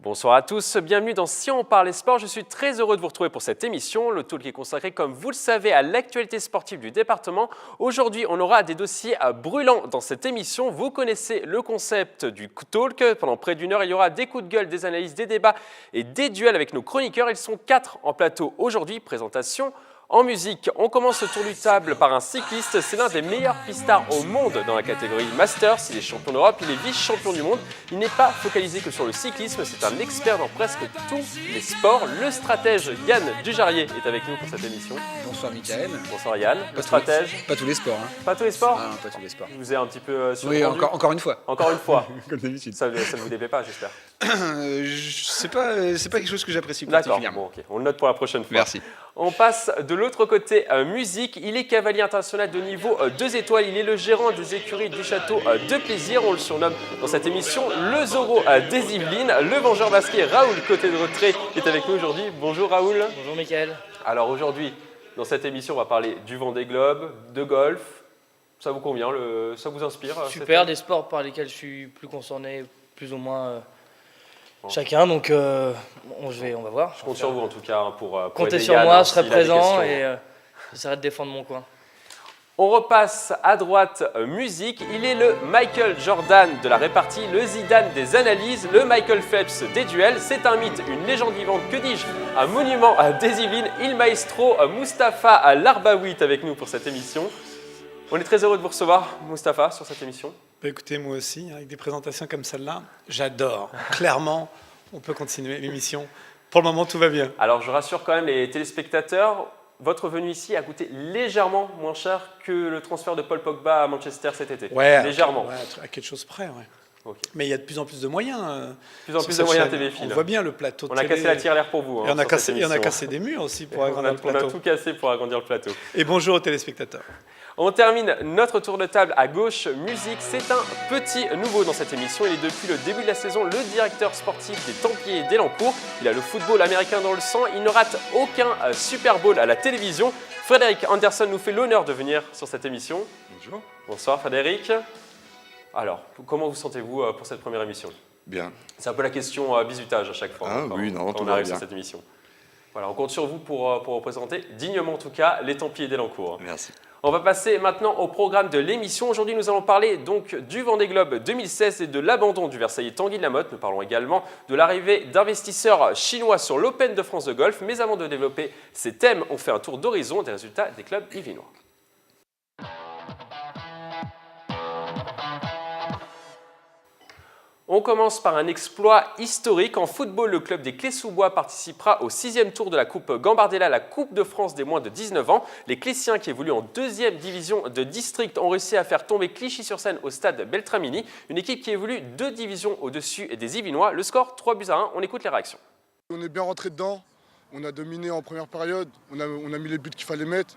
Bonsoir à tous, bienvenue dans Si on parle sport. Je suis très heureux de vous retrouver pour cette émission, le talk est consacré, comme vous le savez, à l'actualité sportive du département. Aujourd'hui, on aura des dossiers brûlants dans cette émission. Vous connaissez le concept du talk. Pendant près d'une heure, il y aura des coups de gueule, des analyses, des débats et des duels avec nos chroniqueurs. Ils sont 4 en plateau aujourd'hui. Présentation en musique. On commence ce tour du table par un cycliste. C'est l'un des meilleurs pistards au monde dans la catégorie Masters. Il est champion d'Europe, il est vice-champion du monde. Il n'est pas focalisé que sur le cyclisme, c'est un expert dans presque tous les sports. Le stratège Yann Dujarier est avec nous pour cette émission. Bonsoir Mickaël. Bonsoir Yann. Le stratège. Pas tous les sports. Hein. Pas tous les sports. Ah, pas tous les sports. Je vous ai un petit peu surpris. Oui, encore une fois. Encore une fois. Comme d'habitude. Ça ne vous déplaît pas, j'espère. C'est pas quelque chose que j'apprécie particulièrement. D'accord, bon, ok. On le note pour la prochaine fois. Merci. On passe de l'autre côté musique. Il est cavalier international de niveau 2 étoiles. Il est le gérant des écuries du château de Plaisir. On le surnomme dans cette émission le Zorro des Yvelines. Le vengeur basquet Raoul Côté de Retrait est avec nous aujourd'hui. Bonjour Raoul. Bonjour Mickaël. Alors aujourd'hui, dans cette émission, on va parler du Vendée Globe, de golf. Ça vous convient, ça vous inspire? Super, des sports par lesquels je suis plus concerné, plus ou moins chacun. Donc on va voir. Je compte sur vous en tout cas pour comptez aider sur Yann, moi, hein, je serai s'il a des présent questions. et j'essaierai de défendre mon coin. On repasse à droite, musique. Il est le Michael Jordan de la répartie, le Zidane des analyses, le Michael Phelps des duels. C'est un mythe, une légende vivante, que dis-je, un monument des Yvelines. Il maestro Mustapha Larbaoui est avec nous pour cette émission. On est très heureux de vous recevoir, Mustapha, sur cette émission. Bah écoutez, moi aussi, avec des présentations comme celle-là, j'adore. Clairement, on peut continuer l'émission. Pour le moment, tout va bien. Alors, je rassure quand même les téléspectateurs. Votre venue ici a coûté légèrement moins cher que le transfert de Paul Pogba à Manchester cet été. Ouais, légèrement. À quelque chose près, ouais. Okay. Mais il y a de plus en plus de moyens. Plus en plus de moyens TV On voit bien le plateau de On a télé. cassé la tirelire pour vous. Et on a cassé des murs aussi pour agrandir le plateau. On a tout cassé pour agrandir le plateau. Et bonjour aux téléspectateurs. On termine notre tour de table à gauche, musique. C'est un petit nouveau dans cette émission. Il est depuis le début de la saison le directeur sportif des Templiers d'Elancourt. Il a le football américain dans le sang. Il ne rate aucun Super Bowl à la télévision. Frédéric Anderson nous fait l'honneur de venir sur cette émission. Bonjour. Bonsoir Frédéric. Alors, comment vous sentez-vous pour cette première émission? Bien. C'est un peu la question bisutage à chaque fois quand on arrive sur cette émission. Voilà, on compte sur vous pour représenter dignement en tout cas les Templiers d'Elancourt. Merci. On va passer maintenant au programme de l'émission. Aujourd'hui, nous allons parler donc du Vendée Globe 2016 et de l'abandon du Versailles Tanguy de la Motte. Nous parlons également de l'arrivée d'investisseurs chinois sur l'Open de France de golf. Mais avant de développer ces thèmes, on fait un tour d'horizon des résultats des clubs yvelinois. On commence par un exploit historique. En football, le club des Clés-sous-Bois participera au 6e tour de la Coupe Gambardella, la Coupe de France des moins de 19 ans. Les Clésiens, qui évoluent en 2e division de district, ont réussi à faire tomber Clichy-sur-Seine au stade Beltramini. Une équipe qui évolue 2 divisions au-dessus des Yvinois. Le score 3-1. On écoute les réactions. On est bien rentré dedans. On a dominé en première période. On a mis les buts qu'il fallait mettre.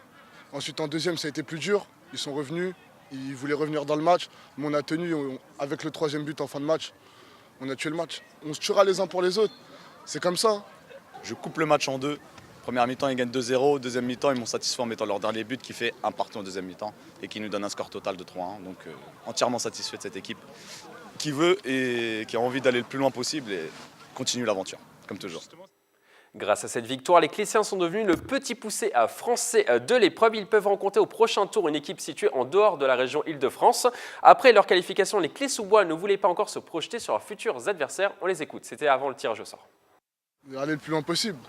Ensuite, en deuxième, ça a été plus dur. Ils sont revenus. Ils voulaient revenir dans le match, mais on a tenu avec le 3e but en fin de match. On a tué le match. On se tuera les uns pour les autres. C'est comme ça. Je coupe le match en deux. Première mi-temps, ils gagnent 2-0. Deuxième mi-temps, ils m'ont satisfait en mettant leur dernier but qui fait un partout en deuxième mi-temps et qui nous donne un score total de 3-1. Donc entièrement satisfait de cette équipe qui veut et qui a envie d'aller le plus loin possible et continue l'aventure, comme toujours. Grâce à cette victoire, les Clésiens sont devenus le petit poussé français de l'épreuve. Ils peuvent rencontrer au prochain tour une équipe située en dehors de la région Île-de-France. Après leur qualification, les Clés-sous-Bois ne voulaient pas encore se projeter sur leurs futurs adversaires. On les écoute, c'était avant le tirage au sort. Aller le plus loin possible.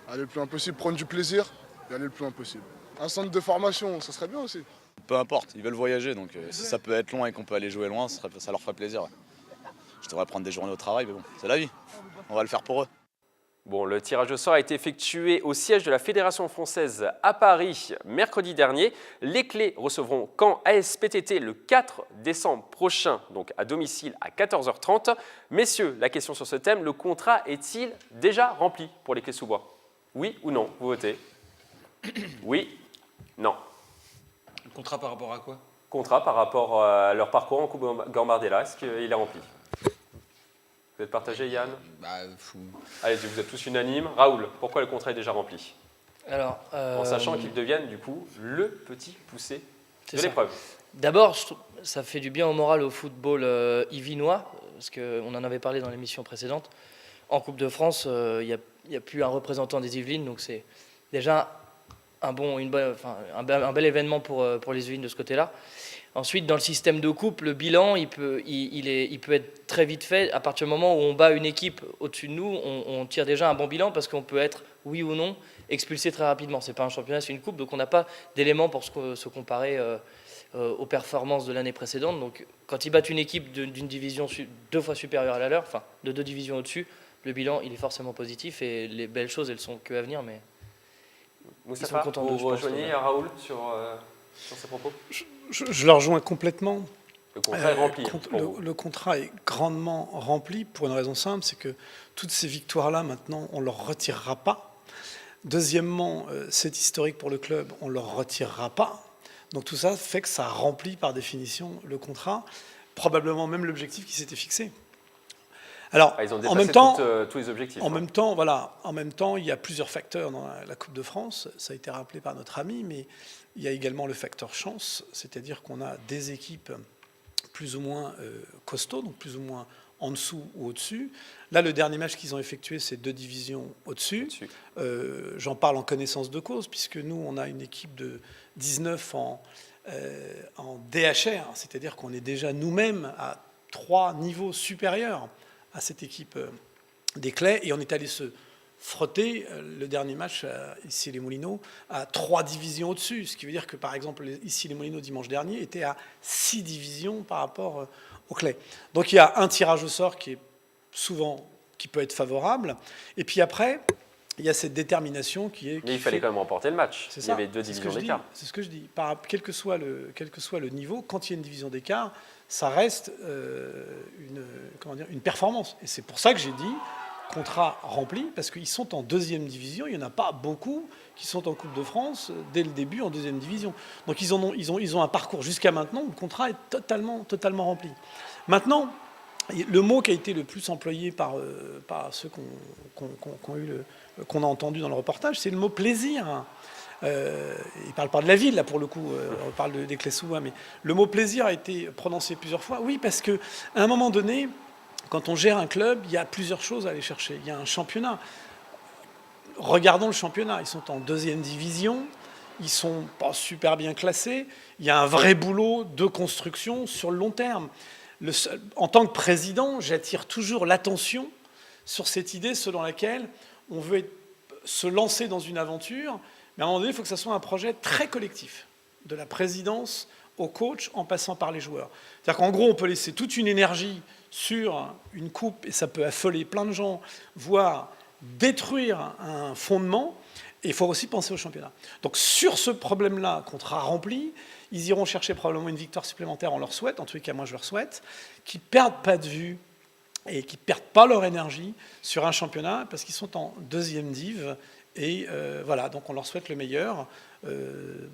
Aller le plus loin possible, prendre du plaisir et aller le plus loin possible. Un centre de formation, ça serait bien aussi. Peu importe, ils veulent voyager, donc si ça peut être loin et qu'on peut aller jouer loin, ça leur ferait plaisir. Ouais. Je devrais prendre des journées au travail, mais bon, c'est la vie. On va le faire pour eux. Bon, le tirage au sort a été effectué au siège de la Fédération française à Paris mercredi dernier. Les Clés recevront Caen ASPTT le 4 décembre prochain, donc à domicile à 14h30. Messieurs, la question sur ce thème, le contrat est-il déjà rempli pour les Clés-sous-Bois? Oui ou non? Vous votez. Oui, non. Le contrat par rapport à quoi? Contrat par rapport à leur parcours en Coupe Gambardella, est-ce qu'il est rempli? Vous êtes partagé, Yann? Allez, vous êtes tous unanimes. Raoul, pourquoi le contrat est déjà rempli? Alors, en sachant qu'ils deviennent du coup le petit poussé de l'épreuve. D'abord, ça fait du bien au moral au football yvinois, parce qu'on en avait parlé dans l'émission précédente. en Coupe de France, il n'y a plus un représentant des Yvelines, donc c'est déjà un bel événement pour les Yvelines de ce côté-là. Ensuite, dans le système de coupe, le bilan, il peut être très vite fait. À partir du moment où on bat une équipe au-dessus de nous, on tire déjà un bon bilan parce qu'on peut être, oui ou non, expulsé très rapidement. Ce n'est pas un championnat, c'est une coupe, donc on n'a pas d'éléments pour se comparer aux performances de l'année précédente. Donc, quand ils battent une équipe d'une division 2 fois supérieure à la leur, enfin de 2 divisions au-dessus, le bilan, il est forcément positif et les belles choses, elles sont que à venir. Mais Moustapha, ils sont contents vous rejoignez Raoul sur ses propos? Je le rejoins complètement. Le contrat est rempli. Le contrat est grandement rempli pour une raison simple, c'est que toutes ces victoires-là, maintenant, on ne leur retirera pas. Deuxièmement, c'est historique pour le club, on ne leur retirera pas. Donc tout ça fait que ça remplit par définition le contrat, probablement même l'objectif qui s'était fixé. Alors, ils ont dépassé en même temps, tous les objectifs. En même temps, il y a plusieurs facteurs dans la Coupe de France. Ça a été rappelé par notre ami, mais il y a également le facteur chance, c'est-à-dire qu'on a des équipes plus ou moins costauds, donc plus ou moins en dessous ou au-dessus. Là, le dernier match qu'ils ont effectué, c'est 2 divisions au-dessus. J'en parle en connaissance de cause, puisque nous, on a une équipe de 19 en DHR, c'est-à-dire qu'on est déjà nous-mêmes à 3 niveaux supérieurs à cette équipe des Clés, et on est allé se frotter le dernier match ici les Moulineaux à 3 divisions au-dessus, ce qui veut dire que par exemple ici les Moulineaux dimanche dernier étaient à 6 divisions par rapport aux Clés. Donc il y a un tirage au sort qui peut être favorable, et puis après il y a cette détermination qui est... Mais il fallait quand même remporter le match. Il y avait 2 divisions d'écart. C'est ce que je dis. Quel que soit le niveau, quand il y a une division d'écart, ça reste une performance. Et c'est pour ça que j'ai dit contrat rempli, parce qu'ils sont en 2e division. Il n'y en a pas beaucoup qui sont en Coupe de France dès le début en 2e division. Donc ils ont un parcours jusqu'à maintenant où le contrat est totalement rempli. Maintenant, le mot qui a été le plus employé par ceux qu'on a entendu dans le reportage, c'est le mot plaisir. Il ne parle pas de la ville, là, pour le coup, on parle des Clés-sous-Bois, mais le mot plaisir a été prononcé plusieurs fois. Oui, parce qu'à un moment donné, quand on gère un club, il y a plusieurs choses à aller chercher. Il y a un championnat. Regardons le championnat. Ils sont en 2e division. Ils ne sont pas super bien classés. Il y a un vrai boulot de construction sur le long terme. En tant que président, j'attire toujours l'attention sur cette idée selon laquelle on veut se lancer dans une aventure, mais à un moment donné, il faut que ce soit un projet très collectif, de la présidence au coach en passant par les joueurs. C'est-à-dire qu'en gros, on peut laisser toute une énergie sur une coupe, et ça peut affoler plein de gens, voire détruire un fondement, et il faut aussi penser au championnat. Donc sur ce problème-là, contrat rempli, ils iront chercher probablement une victoire supplémentaire, on leur souhaite, en tous les cas moi je leur souhaite, qu'ils ne perdent pas de vue et qu'ils ne perdent pas leur énergie sur un championnat, parce qu'ils sont en 2e div, et voilà, donc on leur souhaite le meilleur.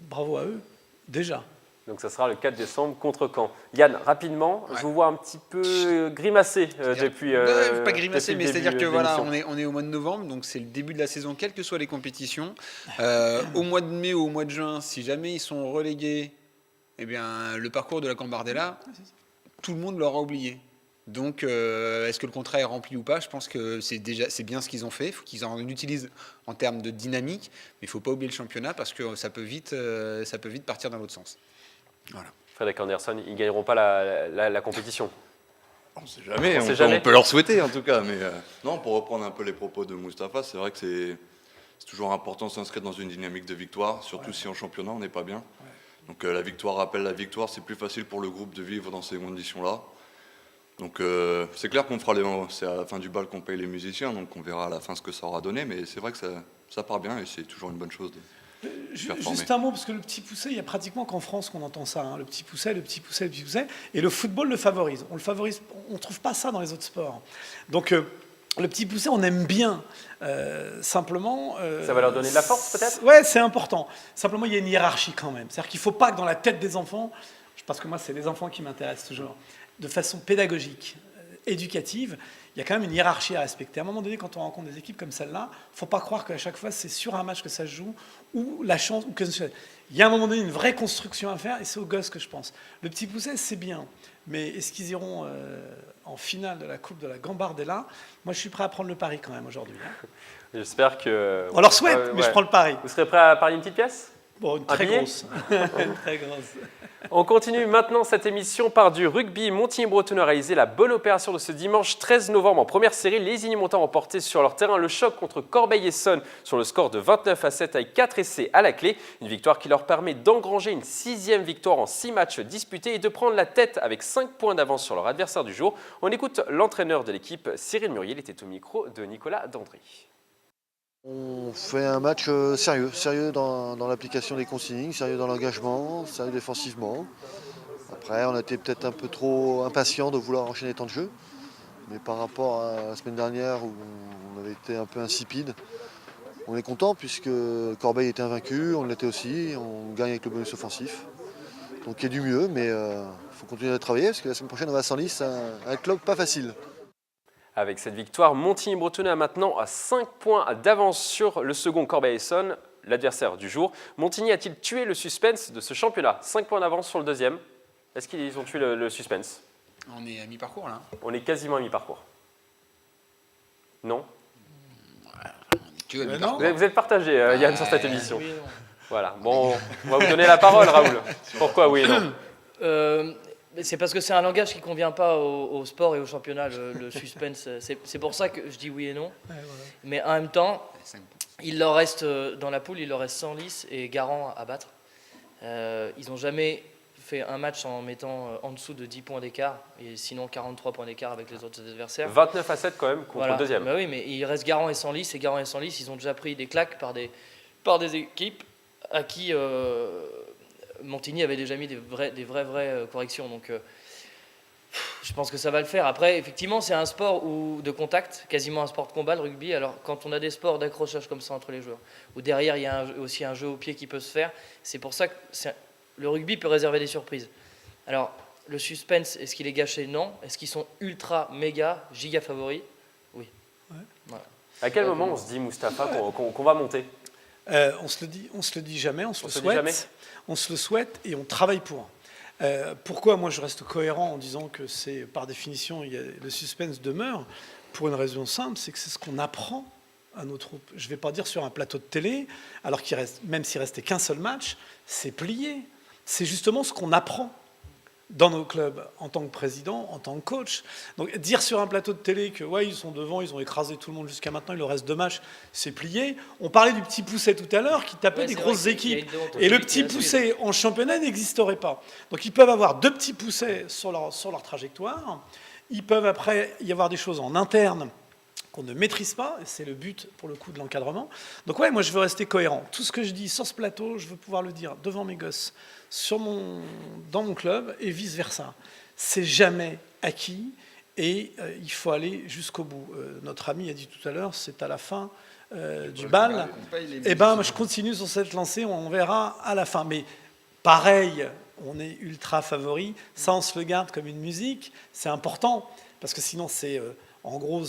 Bravo à eux, déjà. Donc ça sera le 4 décembre contre Caen. Yann, rapidement, je vous vois un petit peu grimacer depuis. Pas grimacer, mais c'est-à-dire que voilà, on est au mois de novembre, donc c'est le début de la saison, quelles que soient les compétitions. Au mois de mai ou au mois de juin, si jamais ils sont relégués, eh bien, le parcours de la Gambardella, tout le monde l'aura oublié. Donc, est-ce que le contrat est rempli ou pas? Je pense que c'est bien ce qu'ils ont fait. Il faut qu'ils en utilisent en termes de dynamique, mais il ne faut pas oublier le championnat parce que ça peut vite partir dans l'autre sens. Voilà. Frédéric Anderson, ils ne gagneront pas la compétition. On ne sait jamais, on peut leur souhaiter en tout cas. Mais non, pour reprendre un peu les propos de Moustapha, c'est vrai que c'est toujours important de s'inscrire dans une dynamique de victoire, surtout si en championnat on n'est pas bien. Donc la victoire rappelle la victoire, c'est plus facile pour le groupe de vivre dans ces conditions-là. Donc c'est clair qu'on c'est à la fin du bal qu'on paye les musiciens, donc on verra à la fin ce que ça aura donné, mais c'est vrai que ça part bien et c'est toujours une bonne chose de Juste un mot, parce que le petit poussé, il y a pratiquement qu'en France qu'on entend ça, hein, le petit poussé, et le football le favorise. On ne trouve pas ça dans les autres sports. Donc le petit poussé, on aime bien, simplement... ça va leur donner de la force peut-être? Ouais, c'est important. Simplement, il y a une hiérarchie quand même. C'est-à-dire qu'il ne faut pas que dans la tête des enfants, parce que moi c'est les enfants qui m'intéressent toujours, de façon pédagogique, éducative, il y a quand même une hiérarchie à respecter. À un moment donné, quand on rencontre des équipes comme celle-là, il ne faut pas croire qu'à chaque fois, c'est sur un match que ça se joue, ou la chance, ou que il y a à un moment donné une vraie construction à faire, et c'est aux gosses que je pense. Le petit poussé, c'est bien, Mais est-ce qu'ils iront en finale de la Coupe de la Gambardella? Moi, je suis prêt à prendre le pari quand même aujourd'hui. Hein. J'espère que... On leur souhaite, mais je prends le pari. Vous serez prêt à parier une petite pièce? Bon, une très grosse. Une très grosse. On continue maintenant cette émission par du rugby. Montigny-Bretonneux a réalisé la bonne opération de ce dimanche 13 novembre en première série. Les Igny-Montants ont remporté sur leur terrain le choc contre Corbeil-Essonnes sur le score de 29-7 avec 4 essais à la clé. Une victoire qui leur permet d'engranger une 6e victoire en 6 matchs disputés et de prendre la tête avec 5 points d'avance sur leur adversaire du jour. On écoute l'entraîneur de l'équipe, Cyril Muriel, il était au micro de Nicolas Dandry. On fait un match sérieux dans l'application des consignes, sérieux dans l'engagement, sérieux défensivement. Après, on a été peut-être un peu trop impatient de vouloir enchaîner tant de jeux. Mais par rapport à la semaine dernière où on avait été un peu insipide, on est content puisque Corbeil était invaincu, on l'était aussi, on gagne avec le bonus offensif. Donc il y a du mieux, mais il faut continuer à travailler parce que la semaine prochaine on va à Senlis, un club pas facile. Avec cette victoire, Montigny-Bretonneux a maintenant 5 points d'avance sur le second Corbeil-Essonnes, l'adversaire du jour. Montigny a-t-il tué le suspense de ce championnat? 5 points d'avance sur le deuxième. Est-ce qu'ils ont tué le suspense? On est à mi-parcours là. On est quasiment à mi-parcours. Non? Non. Vous êtes partagé, Yann, sur cette émission. Oui, voilà. Bon, on va vous donner la parole, Raoul. Pourquoi oui et non? C'est parce que c'est un langage qui ne convient pas au sport et au championnat, le suspense. C'est pour ça que je dis oui et non. Ouais, voilà. Mais en même temps, il leur reste, dans la poule, il leur reste Senlis et Garant à battre. Ils n'ont jamais fait un match en mettant en dessous de 10 points d'écart, et sinon 43 points d'écart avec les autres adversaires. 29-7 quand même contre le deuxième. Bah oui, mais il reste Garant et Senlis, ils ont déjà pris des claques par des équipes à qui... Montigny avait déjà mis des vraies corrections, donc je pense que ça va le faire. Après, effectivement, c'est un sport de contact, quasiment un sport de combat, le rugby. Alors, quand on a des sports d'accrochage comme ça entre les joueurs, où derrière il y a aussi un jeu au pied qui peut se faire, c'est pour ça que le rugby peut réserver des surprises. Alors, le suspense, est-ce qu'il est gâché? Non. Est-ce qu'ils sont ultra, méga, giga favoris? Oui. Ouais. Voilà. À quel moment on se dit, Mustapha, qu'on va monter? On se le dit jamais, on se le souhaite. On se le souhaite et on travaille pour. Pourquoi moi je reste cohérent en disant que c'est par définition le suspense demeure? Pour une raison simple, c'est que c'est ce qu'on apprend à nos troupes. Je ne vais pas dire sur un plateau de télé, alors qu'il reste, même s'il restait qu'un seul match, c'est plié. C'est justement ce qu'on apprend dans nos clubs, en tant que président, en tant que coach. Donc dire sur un plateau de télé que ouais, ils sont devant, ils ont écrasé tout le monde jusqu'à maintenant, il leur reste 2 matchs, c'est plié. On parlait du petit Pousset tout à l'heure qui tapait des grosses équipes. Et le petit Pousset en championnat n'existerait pas. Donc ils peuvent avoir 2 petits Poussets sur leur trajectoire. Ils peuvent après y avoir des choses en interne qu'on ne maîtrise pas, et c'est le but pour le coup de l'encadrement. Donc ouais, moi je veux rester cohérent. Tout ce que je dis sur ce plateau, je veux pouvoir le dire devant mes gosses, dans mon club, et vice-versa. C'est jamais acquis, et il faut aller jusqu'au bout. Notre ami a dit tout à l'heure, c'est à la fin du bal. Et ben, je continue sur cette lancée, on verra à la fin. Mais pareil, on est ultra favori, ça on se le garde comme une musique, c'est important, parce que sinon c'est... En gros,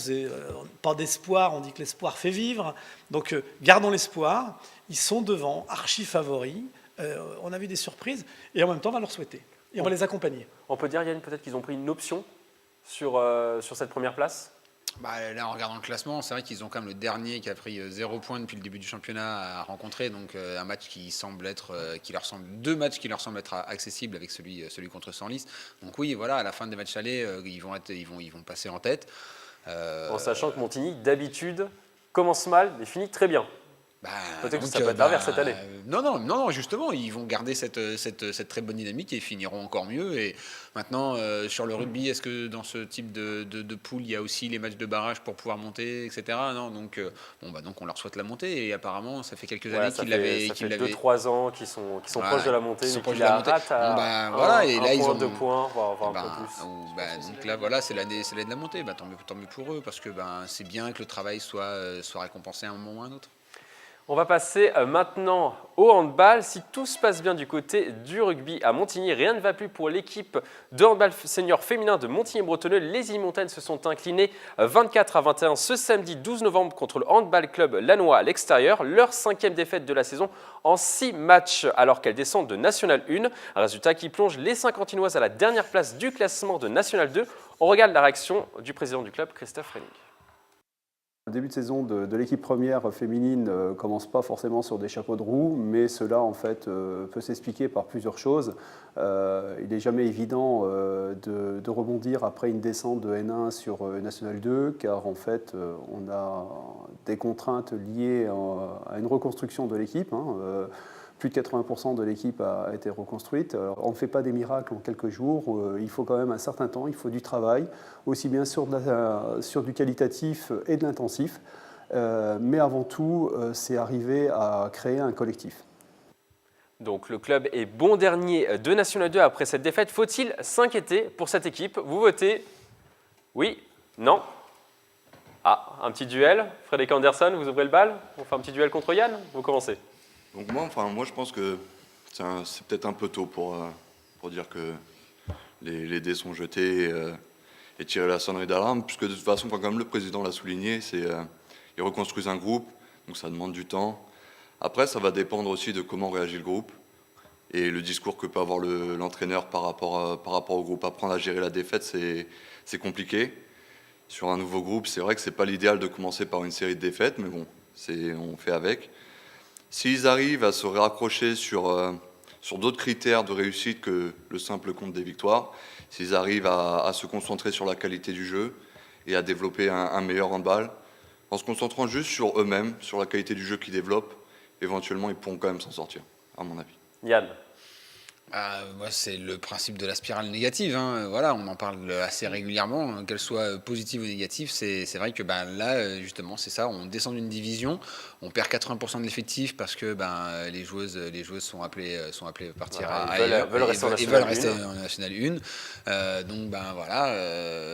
pas d'espoir, on dit que l'espoir fait vivre. Donc, gardons l'espoir. Ils sont devant, archi favoris. On a vu des surprises. Et en même temps, on va leur souhaiter. Et on va les accompagner. On peut dire, Yann, peut-être qu'ils ont pris une option sur cette première place? Là, en regardant le classement, c'est vrai qu'ils ont quand même le dernier qui a pris 0 points depuis le début du championnat à rencontrer. Donc, un match qui semble être, 2 matchs qui leur semblent être accessibles avec celui contre Senlis. Donc oui, voilà, à la fin des matchs allés, ils vont passer en tête. En sachant que Montigny, d'habitude, commence mal mais finit très bien. Peut-être que ça peut être l'inverse cette année. Non, justement, ils vont garder cette très bonne dynamique et ils finiront encore mieux. Et maintenant, sur le rugby, est-ce que dans ce type de poule, il y a aussi les matchs de barrage pour pouvoir monter, etc. Non, donc on leur souhaite la montée. Et apparemment, ça fait quelques années qu'ils l'avaient. Ça fait 2-3 ans qu'ils sont proches de la montée. Ils sont proches de la montée. Et là, ils ont 2 points, voire un peu plus. Donc là, voilà, c'est l'année de la montée. Tant mieux pour eux, parce que c'est bien que le travail soit récompensé à un moment ou à un autre. On va passer maintenant au handball. Si tout se passe bien du côté du rugby à Montigny, rien ne va plus pour l'équipe de handball senior féminin de Montigny-Bretonneux. Les Illy-Montagnes se sont inclinées 24-21 ce samedi 12 novembre contre le handball club lannois à l'extérieur. Leur 5e défaite de la saison en 6 matchs alors qu'elles descendent de National 1. Un résultat qui plonge les Saint-Quentinoises à la dernière place du classement de National 2. On regarde la réaction du président du club, Christophe Renning. Le début de saison de l'équipe première féminine ne commence pas forcément sur des chapeaux de roue, mais cela en fait peut s'expliquer par plusieurs choses. Il n'est jamais évident de rebondir après une descente de N1 sur National 2, car en fait on a des contraintes liées à une reconstruction de l'équipe. Plus de 80% de l'équipe a été reconstruite. On ne fait pas des miracles en quelques jours, il faut quand même un certain temps, il faut du travail, aussi bien sur du qualitatif et de l'intensif, mais avant tout, c'est arriver à créer un collectif. Donc le club est bon dernier de National 2 après cette défaite. Faut-il s'inquiéter pour cette équipe? Vous votez oui, non? Ah, un petit duel. Frédéric Anderson, vous ouvrez le bal? On fait un petit duel contre Yann? Vous commencez. Donc moi je pense que c'est peut-être un peu tôt pour dire que les dés sont jetés et tirer la sonnerie d'alarme, puisque de toute façon, comme le président l'a souligné, ils reconstruisent un groupe, donc ça demande du temps. Après, ça va dépendre aussi de comment réagit le groupe et le discours que peut avoir l'entraîneur par rapport au groupe. Apprendre à gérer la défaite, c'est compliqué. Sur un nouveau groupe, c'est vrai que c'est pas l'idéal de commencer par une série de défaites, mais bon, on fait avec. S'ils arrivent à se raccrocher sur d'autres critères de réussite que le simple compte des victoires, s'ils arrivent à se concentrer sur la qualité du jeu et à développer un meilleur handball, en se concentrant juste sur eux-mêmes, sur la qualité du jeu qu'ils développent, éventuellement ils pourront quand même s'en sortir, à mon avis. Yann. C'est le principe de la spirale négative. Voilà, on en parle assez régulièrement, qu'elle soit positive ou négative. C'est vrai que là, justement, c'est ça. On descend d'une division, on perd 80% de l'effectif parce que les joueuses sont appelées à partir ailleurs. Veulent rester en National 1. Donc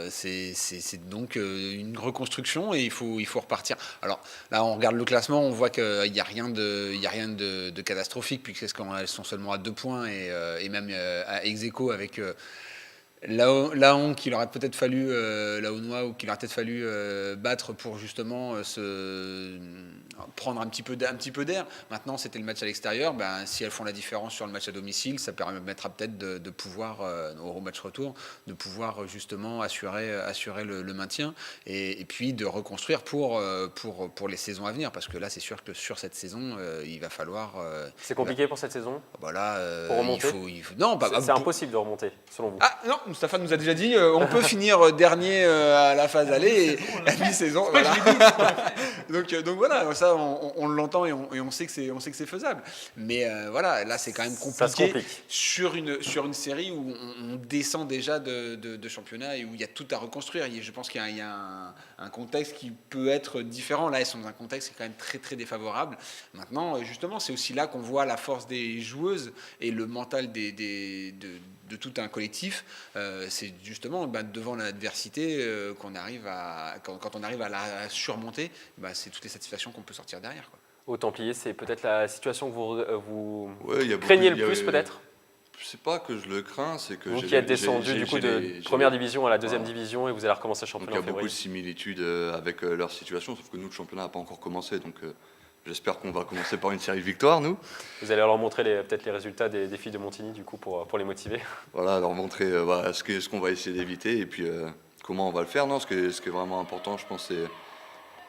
c'est donc une reconstruction et il faut repartir. Alors là, on regarde le classement, on voit qu'il n'y a rien de catastrophique puisqu'elles sont seulement à 2 points et même à ex-aequo avec Laon qu'il aurait peut-être fallu Laonnois ou qu'il aurait peut-être fallu battre pour justement se prendre un petit peu d'air. Maintenant, c'était le match à l'extérieur. Si elles font la différence sur le match à domicile, ça permettra peut-être de pouvoir au match retour, de pouvoir justement assurer le maintien et puis de reconstruire pour les saisons à venir. Parce que là, c'est sûr que sur cette saison, il va falloir. C'est compliqué pour cette saison. Pour remonter. Non, c'est impossible de remonter, selon vous. Ah non, Moustapha nous a déjà dit on peut finir dernier à la phase aller et à mi-saison. Voilà. donc voilà, ça on l'entend et on sait que c'est faisable. Mais voilà, là c'est quand même compliqué sur une série où on descend déjà de championnat et où il y a tout à reconstruire. Je pense qu'il y a un contexte qui peut être différent. Là, elles sont dans un contexte qui est quand même très très défavorable. Maintenant, justement, c'est aussi là qu'on voit la force des joueuses et le mental de tout un collectif. C'est justement devant l'adversité quand on arrive à la surmonter, c'est toutes les satisfactions qu'on peut sortir derrière, quoi. Au Templiers, c'est peut-être la situation que vous craignez le plus, peut-être? C'est pas que je le crains, c'est que vous qui êtes descendu du coup de première division à la deuxième division et vous allez recommencer le championnat en février. Il y a beaucoup de similitudes avec leur situation, sauf que nous, le championnat n'a pas encore commencé, donc j'espère qu'on va commencer par une série de victoires, nous. Vous allez leur montrer peut-être les résultats des filles de Montigny, du coup, pour les motiver. Voilà, leur montrer ce qu'on va essayer d'éviter et puis comment on va le faire. Non, ce qui est vraiment important, je pense,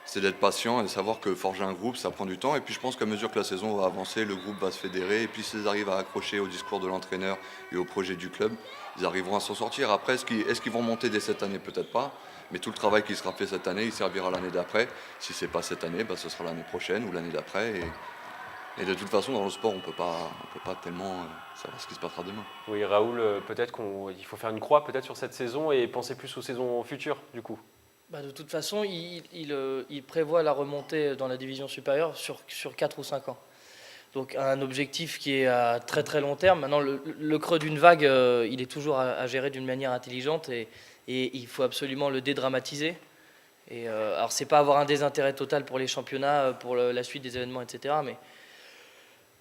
c'est d'être patient et de savoir que forger un groupe, ça prend du temps. Et puis je pense qu'à mesure que la saison va avancer, le groupe va se fédérer. Et puis s'ils arrivent à accrocher au discours de l'entraîneur et au projet du club, ils arriveront à s'en sortir. Après, est-ce qu'ils vont monter dès cette année? Peut-être pas. Mais tout le travail qui sera fait cette année, il servira l'année d'après. Si ce n'est pas cette année, ce sera l'année prochaine ou l'année d'après. Et de toute façon, dans le sport, on peut pas tellement savoir ce qui se passera demain. Oui, Raoul, peut-être qu'il faut faire une croix peut-être sur cette saison et penser plus aux saisons futures, du coup. De toute façon, il prévoit la remontée dans la division supérieure sur 4 ou 5 ans. Donc un objectif qui est à très très long terme. Maintenant, le creux d'une vague, il est toujours à gérer d'une manière intelligente et il faut absolument le dédramatiser Et alors c'est pas avoir un désintérêt total pour les championnats, pour la suite des événements, etc. Mais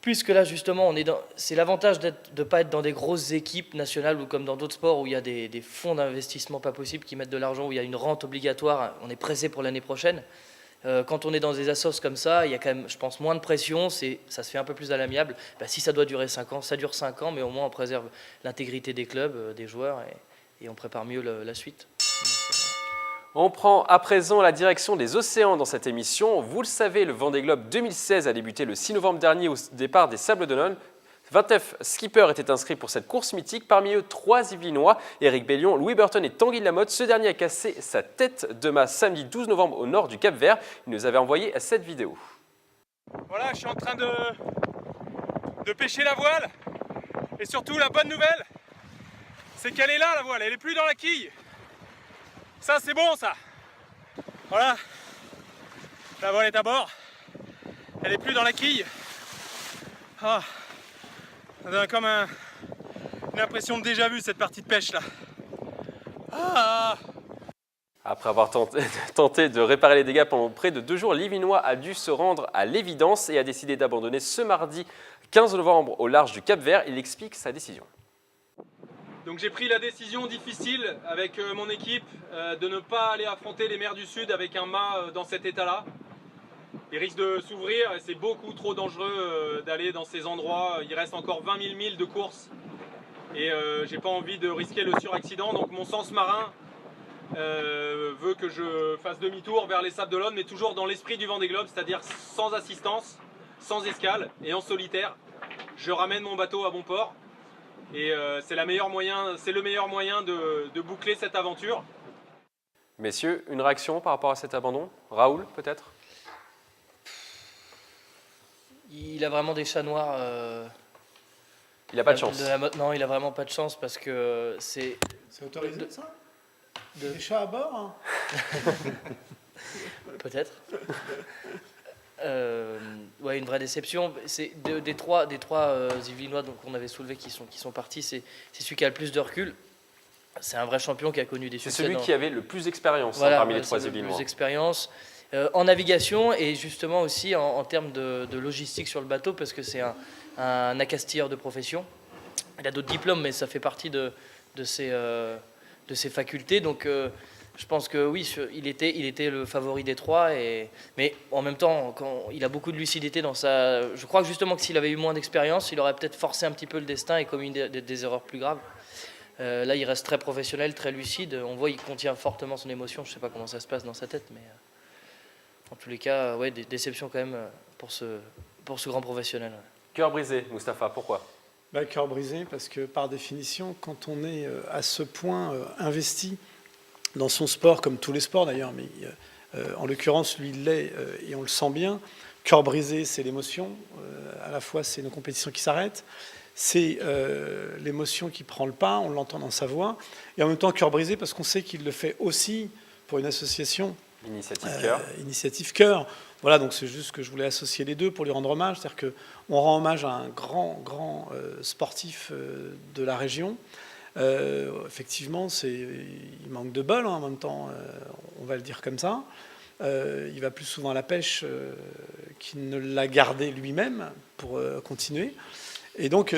puisque là justement, c'est l'avantage de ne pas être dans des grosses équipes nationales ou comme dans d'autres sports où il y a des fonds d'investissement pas possibles qui mettent de l'argent, où il y a une rente obligatoire, on est pressé pour l'année prochaine. Quand on est dans des assos comme ça, il y a quand même, je pense, moins de pression, ça se fait un peu plus à l'amiable. Si ça doit durer 5 ans, ça dure 5 ans, mais au moins on préserve l'intégrité des clubs, des joueurs, et on prépare mieux la suite. On prend à présent la direction des océans dans cette émission. Vous le savez, le Vendée Globe 2016 a débuté le 6 novembre dernier au départ des Sables d'Olonne. 29 skippers étaient inscrits pour cette course mythique, parmi eux 3 Yvelinois, Éric Bellion, Louis Burton et Tanguy de Lamotte. Ce dernier a cassé sa tête de mât samedi 12 novembre au nord du Cap-Vert. Il nous avait envoyé cette vidéo. Voilà, je suis en train de pêcher la voile. Et surtout, la bonne nouvelle, c'est qu'elle est là, la voile, elle n'est plus dans la quille. Ça, c'est bon, ça. Voilà, la voile est à bord. Elle n'est plus dans la quille. Ah. Ça donne comme une impression de déjà vu cette partie de pêche là. Ah. Après avoir tenté de réparer les dégâts pendant près de 2 jours, l'Yvelinois a dû se rendre à l'évidence et a décidé d'abandonner ce mardi 15 novembre au large du Cap-Vert. Il explique sa décision. Donc j'ai pris la décision difficile avec mon équipe de ne pas aller affronter les mers du Sud avec un mât dans cet état-là. Il risque de s'ouvrir et c'est beaucoup trop dangereux d'aller dans ces endroits. Il reste encore 20 000 milles de course et j'ai pas envie de risquer le suraccident. Donc mon sens marin veut que je fasse demi-tour vers les Sables d'Olonne, mais toujours dans l'esprit du Vendée Globe, c'est-à-dire sans assistance, sans escale et en solitaire. Je ramène mon bateau à bon port et c'est le meilleur moyen de boucler cette aventure. Messieurs, une réaction par rapport à cet abandon? Raoul, peut-être? Il a vraiment des chats noirs. Il n'a pas de chance. Non, il a vraiment pas de chance parce que c'est. C'est autorisé ça Des chats à bord hein. Peut-être. Ouais, une vraie déception. C'est des trois Yvelinois qu'on avait soulevés qui sont partis. C'est celui qui a le plus de recul. C'est un vrai champion qui a connu des succès. C'est celui qui avait le plus d'expérience parmi les 3 Yvelinois. Le plus d'expérience. En navigation et justement aussi en termes de logistique sur le bateau parce que c'est un accastilleur de profession. Il a d'autres diplômes mais ça fait partie de ses facultés. Donc je pense que oui, il était le favori des 3. Mais en même temps, il a beaucoup de lucidité dans sa... Je crois que justement que s'il avait eu moins d'expérience, il aurait peut-être forcé un petit peu le destin et commis des erreurs plus graves. Là, il reste très professionnel, très lucide. On voit qu'il contient fortement son émotion. Je ne sais pas comment ça se passe dans sa tête, mais... En tous les cas, ouais, des déceptions quand même pour ce grand professionnel. Cœur brisé, Mustapha, pourquoi? Cœur brisé parce que par définition, quand on est à ce point investi dans son sport, comme tous les sports d'ailleurs, mais en l'occurrence, lui, il l'est et on le sent bien, cœur brisé, c'est l'émotion. À la fois, c'est une compétition qui s'arrête, c'est l'émotion qui prend le pas, on l'entend dans sa voix, et en même temps, cœur brisé parce qu'on sait qu'il le fait aussi pour une association. Initiative Cœur. Voilà, donc c'est juste que je voulais associer les deux pour lui rendre hommage. C'est-à-dire qu'on rend hommage à un grand sportif de la région. Effectivement, il manque de bol en même temps, on va le dire comme ça. Il va plus souvent à la pêche qu'il ne l'a gardé lui-même pour continuer. Et donc,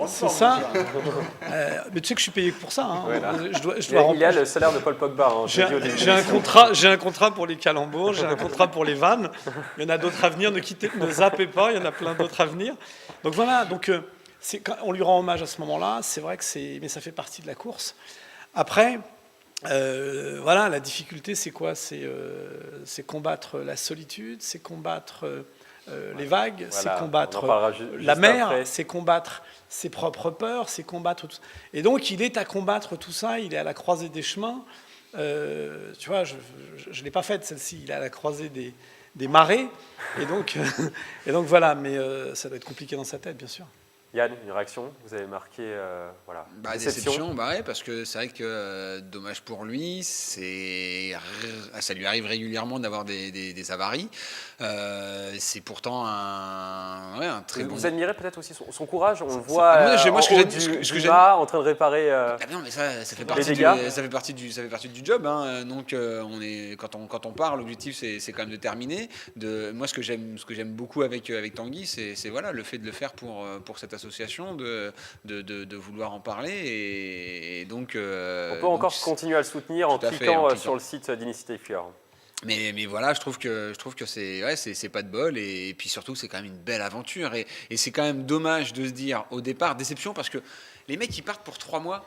c'est ça. Mais tu sais que je suis payé pour ça. Hein. Voilà. Il a le salaire de Paul Pogba. Hein, j'ai un contrat pour les calembours, j'ai un contrat pour les vannes. Il y en a d'autres à venir. Ne zappez pas, il y en a plein d'autres à venir. Donc voilà. Donc, on lui rend hommage à ce moment-là. C'est vrai que mais ça fait partie de la course. Après, voilà, la difficulté, c'est quoi? C'est combattre la solitude, c'est combattre les vagues, voilà, c'est combattre la mer, c'est combattre ses propres peurs, c'est combattre tout ça. Et donc il est à combattre tout ça, il est à la croisée des chemins. Tu vois, je ne l'ai pas faite celle-ci, il est à la croisée des marées. Et donc voilà, mais ça doit être compliqué dans sa tête, bien sûr. Yann, une réaction? Vous avez marqué voilà, déception, ouais, parce que c'est vrai que dommage pour lui, ça lui arrive régulièrement d'avoir des avaries. C'est pourtant un très bon. Vous admirez peut-être aussi son courage. On le voit en train de réparer. Non, mais ça fait partie du job. Hein. Donc quand on part, l'objectif c'est quand même de terminer. Moi, ce que j'aime beaucoup avec Tanguy, c'est voilà le fait de le faire pour cette association, de vouloir en parler et donc on peut encore continuer à le soutenir en cliquant sur le site d'Initiative Fjord. Mais voilà, je trouve que c'est pas de bol et puis surtout c'est quand même une belle aventure et c'est quand même dommage de se dire au départ déception parce que les mecs ils partent pour 3 mois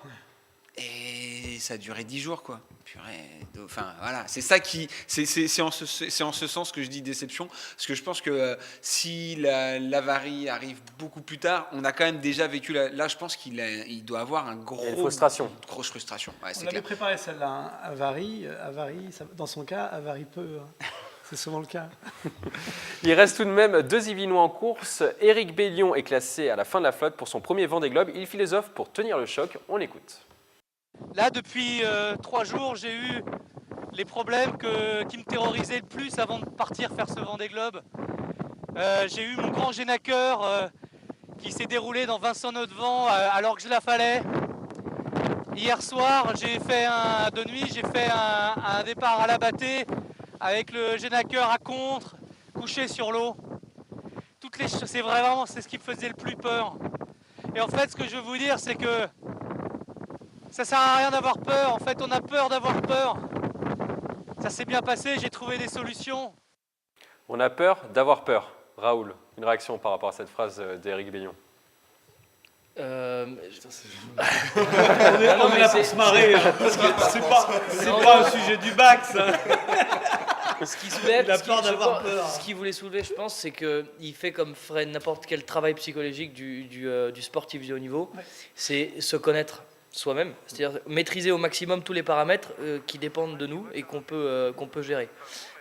et ça a duré 10 jours quoi. Purée, enfin voilà, c'est ça qui c'est en ce sens que je dis déception parce que je pense que si l'avarie arrive beaucoup plus tard, on a quand même déjà vécu là je pense qu'il doit avoir une grosse frustration. Ouais, on avait préparé celle-là, hein. Avarie, dans son cas, avarie peu. Hein. C'est souvent le cas. Il reste tout de même 2 Yvelinois en course. Éric Bellion est classé à la fin de la flotte pour son premier Vendée Globe. Il philosophe pour tenir le choc. On l'écoute. Là, depuis 3 jours, j'ai eu les problèmes qui me terrorisaient le plus avant de partir faire ce Vendée Globe. J'ai eu mon grand génaqueur qui s'est déroulé dans Vincent Notevent alors que je la fallais. Hier soir, de nuit, j'ai fait un départ à la bâtée avec le génaqueur à contre, couché sur l'eau. C'est ce qui me faisait le plus peur. Et en fait, ce que je veux vous dire, c'est que ça sert à rien d'avoir peur. En fait, on a peur d'avoir peur. Ça s'est bien passé, j'ai trouvé des solutions. On a peur d'avoir peur. Raoul, une réaction par rapport à cette phrase d'Éric Bellion? On est là pour se marrer, parce que c'est pas un sujet du bac, ça. Ce qu'il voulait soulever, je pense, c'est qu'il fait comme ferait n'importe quel travail psychologique du sportif de haut niveau, c'est se connaître soi-même, c'est-à-dire maîtriser au maximum tous les paramètres qui dépendent de nous et qu'on peut gérer.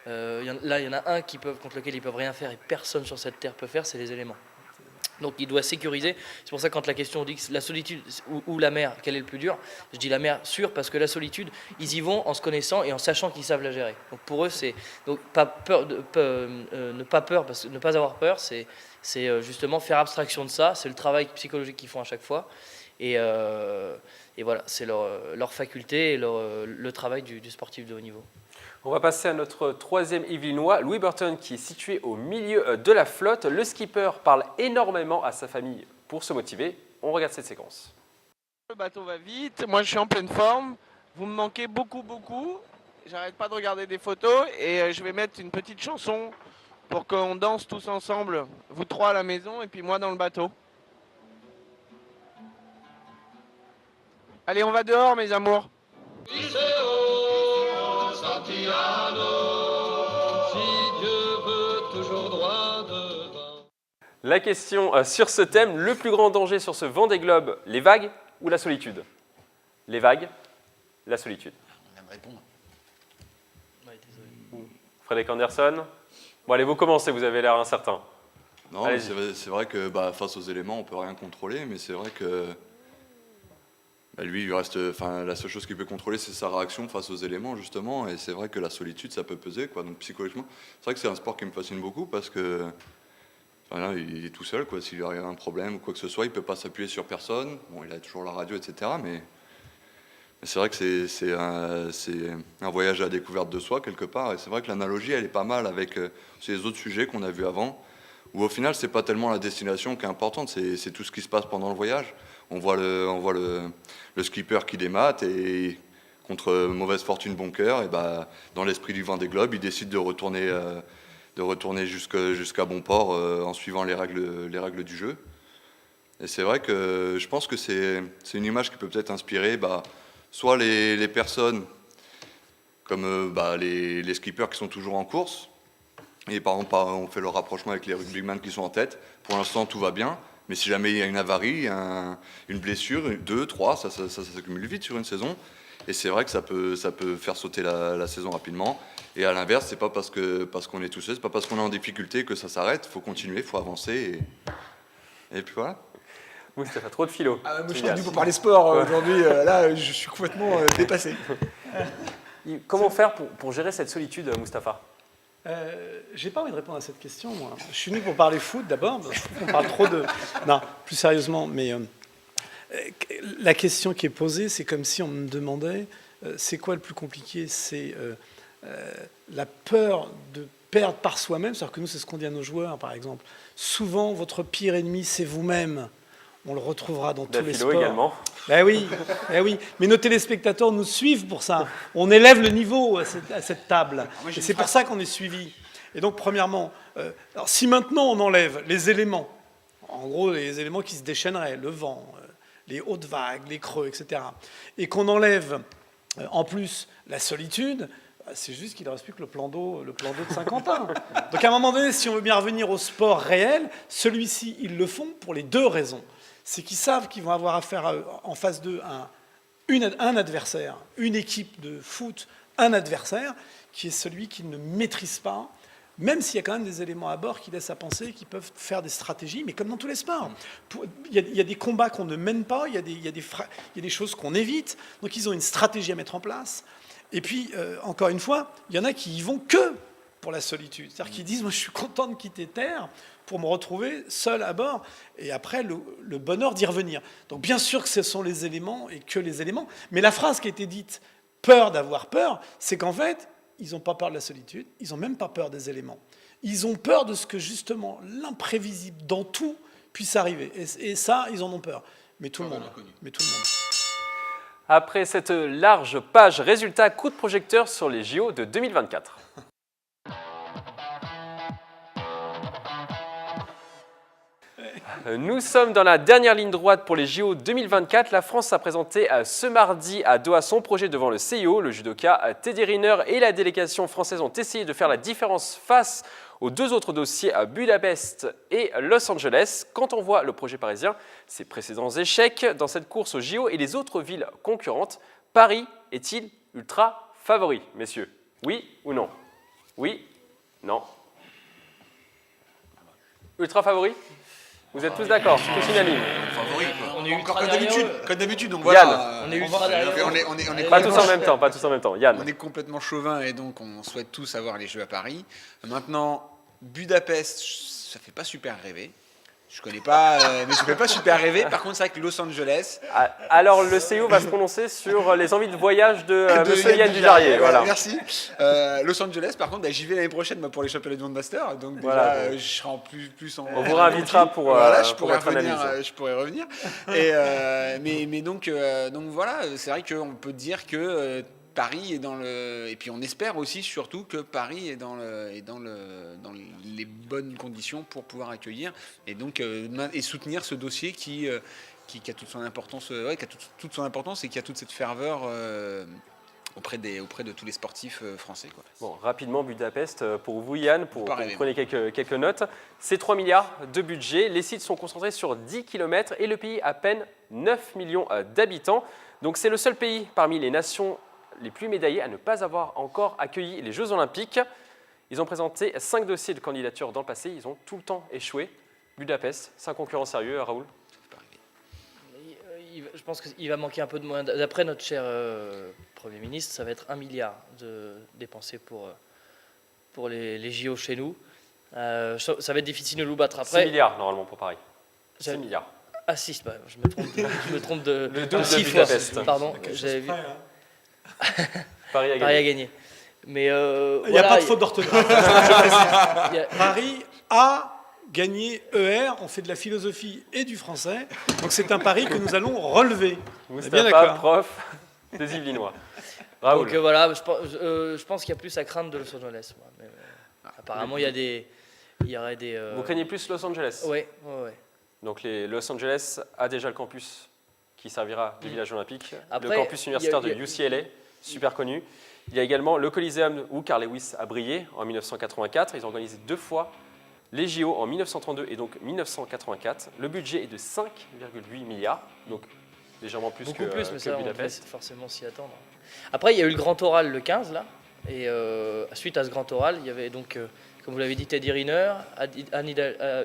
Il y en a un contre lequel ils peuvent rien faire et personne sur cette terre peut faire, c'est les éléments. Donc il doit sécuriser. C'est pour ça que quand la question dit que la solitude ou la mer, quel est le plus dur, je dis la mer sûre parce que la solitude, ils y vont en se connaissant et en sachant qu'ils savent la gérer. Donc pour eux, c'est donc ne pas avoir peur, c'est justement faire abstraction de ça. C'est le travail psychologique qu'ils font à chaque fois et voilà, c'est leur faculté et le travail du sportif de haut niveau. On va passer à notre 3e Yvelinois, Louis Burton, qui est situé au milieu de la flotte. Le skipper parle énormément à sa famille pour se motiver. On regarde cette séquence. Le bateau va vite, moi je suis en pleine forme, vous me manquez beaucoup. J'arrête pas de regarder des photos et je vais mettre une petite chanson pour qu'on danse tous ensemble, vous 3 à la maison et puis moi dans le bateau. Allez, on va dehors mes amours. La question sur ce thème, le plus grand danger sur ce Vendée Globe, les vagues ou la solitude? Les vagues, la solitude. On vient de répondre. Ouais, désolé. Frédéric Anderson. Bon allez, vous commencez, vous avez l'air incertain. Non, c'est vrai que face aux éléments, on peut rien contrôler, mais c'est vrai que lui, il reste, la seule chose qu'il peut contrôler, c'est sa réaction face aux éléments, justement. Et c'est vrai que la solitude, ça peut peser, quoi. Donc psychologiquement, c'est vrai que c'est un sport qui me fascine beaucoup parce que là, il est tout seul, quoi. S'il a un problème ou quoi que ce soit, il peut pas s'appuyer sur personne. Bon, il a toujours la radio, etc. Mais c'est vrai que c'est un voyage à la découverte de soi quelque part. Et c'est vrai que l'analogie, elle est pas mal avec les autres sujets qu'on a vus avant. Où au final, c'est pas tellement la destination qui est importante, c'est tout ce qui se passe pendant le voyage. On voit le skipper qui démate et contre mauvaise fortune, bon cœur, et dans l'esprit du Vendée Globe, il décide de retourner jusqu'à bon port en suivant les règles du jeu. Et c'est vrai que je pense que c'est une image qui peut peut-être inspirer soit les personnes comme les skippers qui sont toujours en course. Et par exemple, on fait le rapprochement avec les rugbymen qui sont en tête. Pour l'instant, tout va bien. Mais si jamais il y a une avarie, une blessure, 2, 3, ça s'accumule vite sur une saison. Et c'est vrai que ça peut faire sauter la saison rapidement. Et à l'inverse, c'est pas parce qu'on est tout seul, c'est pas parce qu'on est en difficulté que ça s'arrête. Il faut continuer, il faut avancer. Et puis voilà. Moustapha, trop de philo. Moi, je suis venu pour parler sport aujourd'hui. Là, je suis complètement dépassé. Comment faire pour gérer cette solitude, Moustapha? J'ai pas envie de répondre à cette question, moi. Je suis venu pour parler foot d'abord. On parle trop de... Non, plus sérieusement, mais la question qui est posée, c'est comme si on me demandait c'est quoi le plus compliqué? C'est la peur de perdre par soi-même. C'est-à-dire que nous, c'est ce qu'on dit à nos joueurs, par exemple. Souvent, votre pire ennemi, c'est vous-même. On le retrouvera dans tous les sports. Également. Ben oui, mais nos téléspectateurs nous suivent pour ça. On élève le niveau à cette table. Et c'est pour ça qu'on est suivi. Et donc, premièrement, alors, si maintenant on enlève les éléments, en gros les éléments qui se déchaîneraient, le vent, les hautes vagues, les creux, etc., et qu'on enlève en plus la solitude, c'est juste qu'il ne reste plus que le plan d'eau de Saint-Quentin. Donc à un moment donné, si on veut bien revenir au sport réel, celui-ci, ils le font pour les deux raisons. C'est qu'ils savent qu'ils vont avoir affaire en face d'eux un adversaire, une équipe de foot, un adversaire, qui est celui qu'ils ne maîtrisent pas, même s'il y a quand même des éléments à bord qui laissent à penser qu'ils peuvent faire des stratégies, mais comme dans tous les sports. Il y a des combats qu'on ne mène pas, il y a des choses qu'on évite, donc ils ont une stratégie à mettre en place. Et puis, encore une fois, il y en a qui y vont que pour la solitude. C'est-à-dire qu'ils disent, moi je suis content de quitter Terre pour me retrouver seul à bord, et après le bonheur d'y revenir. Donc bien sûr que ce sont les éléments, et que les éléments, mais la phrase qui a été dite, peur d'avoir peur, c'est qu'en fait, ils n'ont pas peur de la solitude, ils n'ont même pas peur des éléments. Ils ont peur de ce que justement l'imprévisible dans tout puisse arriver. Et ça, ils en ont peur. Mais tout le monde. Après cette large page résultat, coup de projecteur sur les JO de 2024. Nous sommes dans la dernière ligne droite pour les JO 2024. La France a présenté ce mardi à Doha son projet devant le CIO. Le judoka Teddy Riner et la délégation française ont essayé de faire la différence face aux deux autres dossiers à Budapest et Los Angeles. Quand on voit le projet parisien, ses précédents échecs dans cette course aux JO et les autres villes concurrentes, Paris est-il ultra favori, messieurs? Oui ou non? Oui? Non? Ultra favori? Vous êtes tous d'accord? Tous unanimes. Favori, On est encore ultra comme d'habitude. Donc Yann. voilà. On est ultra derrière. On est Pas tous en même temps, pas tous en même temps. Yann. On est complètement chauvin et donc on souhaite tous avoir les Jeux à Paris. Maintenant, Budapest, ça fait pas super rêver. Je connais pas, mais ça fait pas super rêver. Par contre, c'est vrai que Los Angeles. Alors, le CIO va se prononcer sur les envies de voyage de Monsieur Yann Dujarier. Voilà. Merci. Los Angeles, par contre, j'y vais l'année prochaine pour les championnats du monde master. Donc déjà, voilà, je serai en plus en. On vous réinvitera pour votre analyse. Je pourrais revenir. Mais donc voilà, c'est vrai qu'on peut dire que Paris est dans le, et puis on espère aussi surtout que Paris est dans les bonnes conditions pour pouvoir accueillir et donc et soutenir ce dossier qui a toute son importance, qui a toute son importance et qui a toute cette ferveur auprès de tous les sportifs français, quoi. Bon, rapidement, Budapest, pour vous Yann, pour prenez quelques notes, c'est 3 milliards de budget, les sites sont concentrés sur 10 km et le pays a à peine 9 millions d'habitants, donc c'est le seul pays parmi les nations les plus médaillés à ne pas avoir encore accueilli les Jeux Olympiques. Ils ont présenté 5 dossiers de candidature dans le passé, ils ont tout le temps échoué. Budapest, c'est un concurrent sérieux, Raoul? Je pense qu'il va manquer un peu de moyens. D'après notre cher Premier ministre, ça va être 1 milliard de dépensés pour les JO chez nous. Ça va être difficile de nous battre après. 6 milliards normalement pour Paris. 6 milliards. Ah 6, bah, je me trompe de le double 6 de fois. Budapest. Pardon, j'avais vu. Paris a gagné. Mais il n'y a pas de faute d'orthographe. Paris a gagné ER, on fait de la philosophie et du français, donc c'est un pari que nous allons relever. Moustapha, prof des Yvelinois. Raoul. Donc voilà, je pense qu'il y a plus à craindre de Los Angeles. Mais, apparemment, il y aurait des... Vous craignez plus Los Angeles? Oui. Donc Los Angeles a déjà le campus qui servira du village olympique, après, le campus universitaire de UCLA, super connu. Il y a également le Coliseum où Carl Lewis a brillé en 1984. Ils ont organisé 2 fois les JO en 1932 et donc 1984. Le budget est de 5,8 milliards, donc légèrement plus beaucoup que, plus, mais que ça, Budapest. On peut forcément s'y attendre. Après, il y a eu le grand oral le 15, là, et suite à ce grand oral, il y avait donc comme vous l'avez dit, Teddy Riner, Anne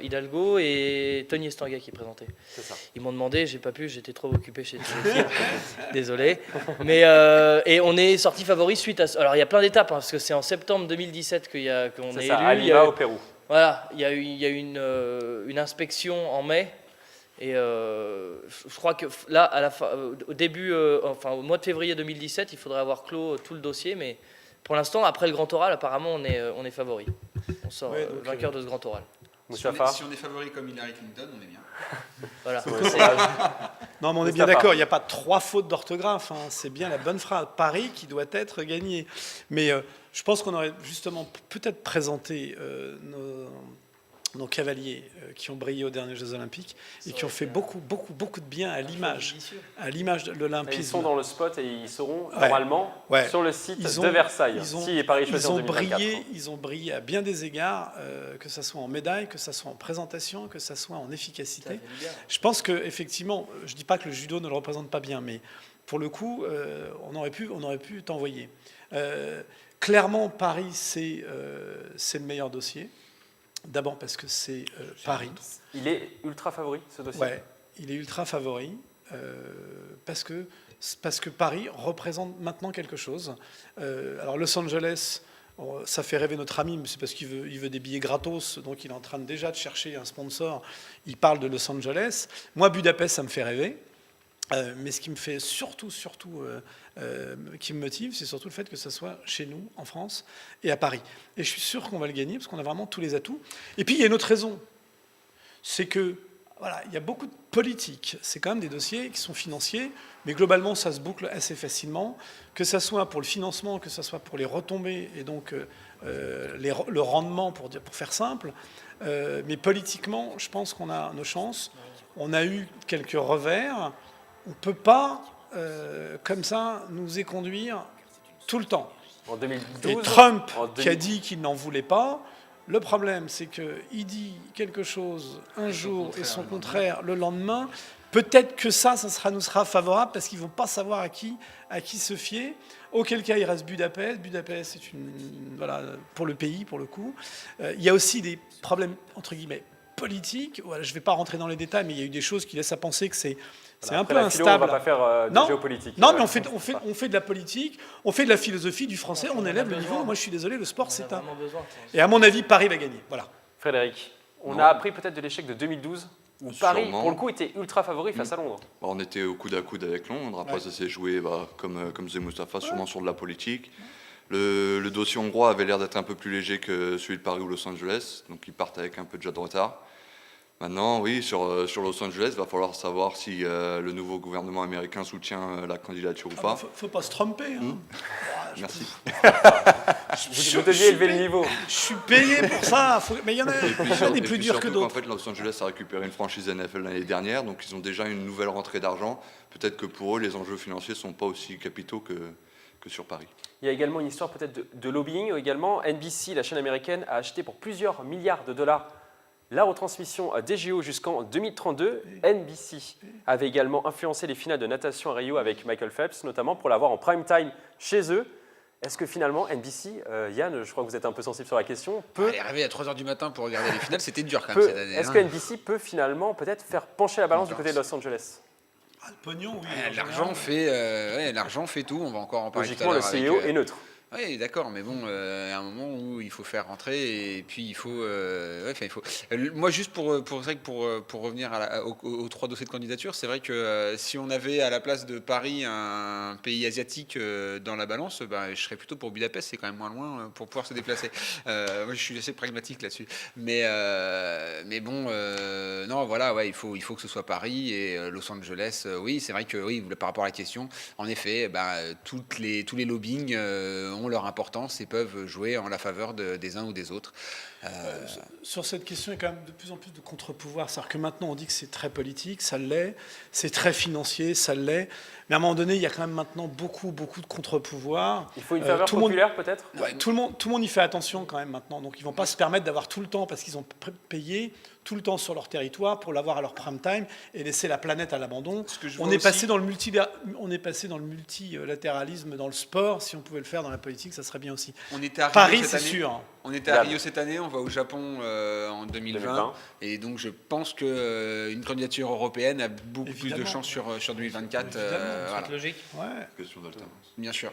Hidalgo et Tony Estanguet qui présentaient. C'est ça. Ils m'ont demandé, j'ai pas pu, j'étais trop occupé chez les filles. Désolé. Mais, et on est sorti favori suite à... Alors il y a plein d'étapes, parce que c'est en septembre 2017 qu'on est élu. À Lima, au Pérou. Voilà, il y a eu une inspection en mai. Et je crois que là, au mois de février 2017, il faudrait avoir clos tout le dossier, mais pour l'instant, après le grand oral, apparemment, on est favori. On sort vainqueur de ce grand oral. Si on est favori comme Hillary Clinton, on est bien. Voilà. Non, mais on est bien d'accord, il n'y a pas 3 fautes d'orthographe, hein. C'est bien la bonne phrase. Paris qui doit être gagné. Mais je pense qu'on aurait justement peut-être présenté nos cavaliers qui ont brillé aux derniers Jeux Olympiques et qui ont fait beaucoup de bien à l'image de l'Olympisme. Ils sont dans le spot et ils seront normalement sur le site de Versailles. Si Paris choisit en 2024. Ils ont brillé à bien des égards, que ce soit en médaille, que ce soit en présentation, que ce soit en efficacité. Je pense qu'effectivement, je ne dis pas que le judo ne le représente pas bien, mais pour le coup, on aurait pu t'envoyer. Clairement, Paris, c'est le meilleur dossier. D'abord parce que c'est Paris. Il est ultra favori, ce dossier. Ouais, il est ultra favori parce que Paris représente maintenant quelque chose. Alors Los Angeles, ça fait rêver notre ami, mais c'est parce qu'il veut des billets gratos, donc il est en train déjà de chercher un sponsor. Il parle de Los Angeles. Moi, Budapest, ça me fait rêver. Mais ce qui me fait surtout qui me motive, c'est surtout le fait que ça soit chez nous, en France, et à Paris. Et je suis sûr qu'on va le gagner, parce qu'on a vraiment tous les atouts. Et puis, il y a une autre raison. C'est que, voilà, il y a beaucoup de politique. C'est quand même des dossiers qui sont financiers, mais globalement, ça se boucle assez facilement, que ça soit pour le financement, que ça soit pour les retombées, et donc le rendement, pour faire simple. Mais politiquement, je pense qu'on a nos chances. On a eu quelques revers. On ne peut pas, comme ça, nous éconduire tout le temps. En 2012, et Trump, qui a dit qu'il n'en voulait pas, le problème, c'est qu'il dit quelque chose un jour et son contraire le lendemain. Peut-être que ça nous sera favorable, parce qu'ils ne vont pas savoir à qui se fier. Auquel cas, il reste Budapest. Budapest, c'est voilà, pour le pays, pour le coup. Il y a aussi des problèmes, entre guillemets, politiques. Voilà, je ne vais pas rentrer dans les détails, mais il y a eu des choses qui laissent à penser que c'est un peu instable. On ne va pas faire de géopolitique. Non, mais on fait de la politique, on fait de la philosophie du français, on élève le niveau. Moi, je suis désolé, le sport, c'est un... Et à mon avis, Paris va gagner. Voilà. Frédéric, on a appris peut-être de l'échec de 2012, où Paris, pour le coup, était ultra favori face à Londres. On était au coude à coude avec Londres. Après, ça s'est joué, comme disait Moustapha, sûrement sur de la politique. Le dossier hongrois avait l'air d'être un peu plus léger que celui de Paris ou Los Angeles, donc ils partent avec un peu déjà de retard. Maintenant, oui, sur Los Angeles, il va falloir savoir si le nouveau gouvernement américain soutient la candidature ou pas. Faut pas se tromper. Hein. Merci. Vous deviez élever le niveau. Je suis payé pour ça. Mais il y en a des plus durs que d'autres. En fait, Los Angeles a récupéré une franchise NFL l'année dernière, donc ils ont déjà une nouvelle rentrée d'argent. Peut-être que pour eux, les enjeux financiers ne sont pas aussi capitaux que sur Paris. Il y a également une histoire peut-être de lobbying. Également, NBC, la chaîne américaine, a acheté pour plusieurs milliards de dollars la retransmission des JO jusqu'en 2032. NBC avait également influencé les finales de natation à Rio avec Michael Phelps, notamment pour l'avoir en prime time chez eux. Est-ce que finalement, NBC, Yann, je crois que vous êtes un peu sensible sur la question, peut... Aller rêver à 3h du matin pour regarder les finales, c'était dur quand même cette année. Est-ce que NBC peut finalement peut-être faire pencher la balance du côté de Los Angeles ? Le pognon, oui. L'argent fait tout, on va encore en parler tout à l'heure. Logiquement, le CEO est neutre. Oui, d'accord, mais bon, à un moment où il faut faire rentrer et puis il faut... moi, juste pour revenir aux 3 dossiers de candidature, c'est vrai que si on avait à la place de Paris un pays asiatique dans la balance, je serais plutôt pour Budapest, c'est quand même moins loin pour pouvoir se déplacer. Moi, je suis assez pragmatique là-dessus. Mais bon, non, voilà, il faut que ce soit Paris et Los Angeles. Oui, c'est vrai que oui, par rapport à la question, en effet, tous les lobbying ont leur importance et peuvent jouer en la faveur des uns ou des autres. Sur cette question, il y a quand même de plus en plus de contre-pouvoirs. C'est-à-dire que maintenant, on dit que c'est très politique, ça l'est. C'est très financier, ça l'est. Mais à un moment donné, il y a quand même maintenant beaucoup de contre-pouvoirs. Il faut une faveur populaire, peut-être ? Tout le monde y fait attention quand même maintenant. Donc, ils ne vont pas se permettre d'avoir tout le temps, parce qu'ils ont payé tout le temps sur leur territoire pour l'avoir à leur prime time et laisser la planète à l'abandon. On est passé dans le multilatéralisme dans le sport, si on pouvait le faire dans la politique. politique, ça serait bien aussi. On était à Rio Paris, cette c'est année. sûr. On était à Rio cette année, on va au Japon en 2020. Et donc je pense qu'une candidature européenne a beaucoup plus de chances sur 2024. C'est logique. Ouais. Question d'alternance. Bien sûr.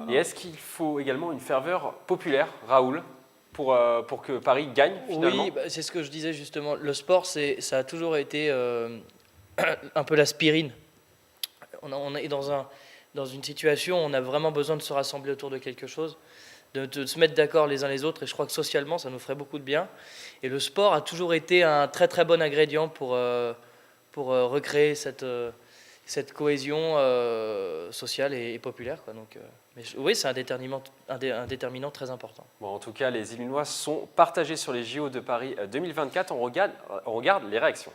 Et est-ce qu'il faut également une ferveur populaire, Raoul, pour que Paris gagne finalement? Oui, c'est ce que je disais justement. Le sport, ça a toujours été un peu l'aspirine. On est dans une situation où on a vraiment besoin de se rassembler autour de quelque chose, de se mettre d'accord les uns les autres, et je crois que socialement, ça nous ferait beaucoup de bien. Et le sport a toujours été un très très bon ingrédient pour recréer cette cohésion sociale et populaire, quoi. Donc, oui, c'est un déterminant très important. Bon, en tout cas, les Illinois sont partagés sur les JO de Paris 2024. On regarde les réactions.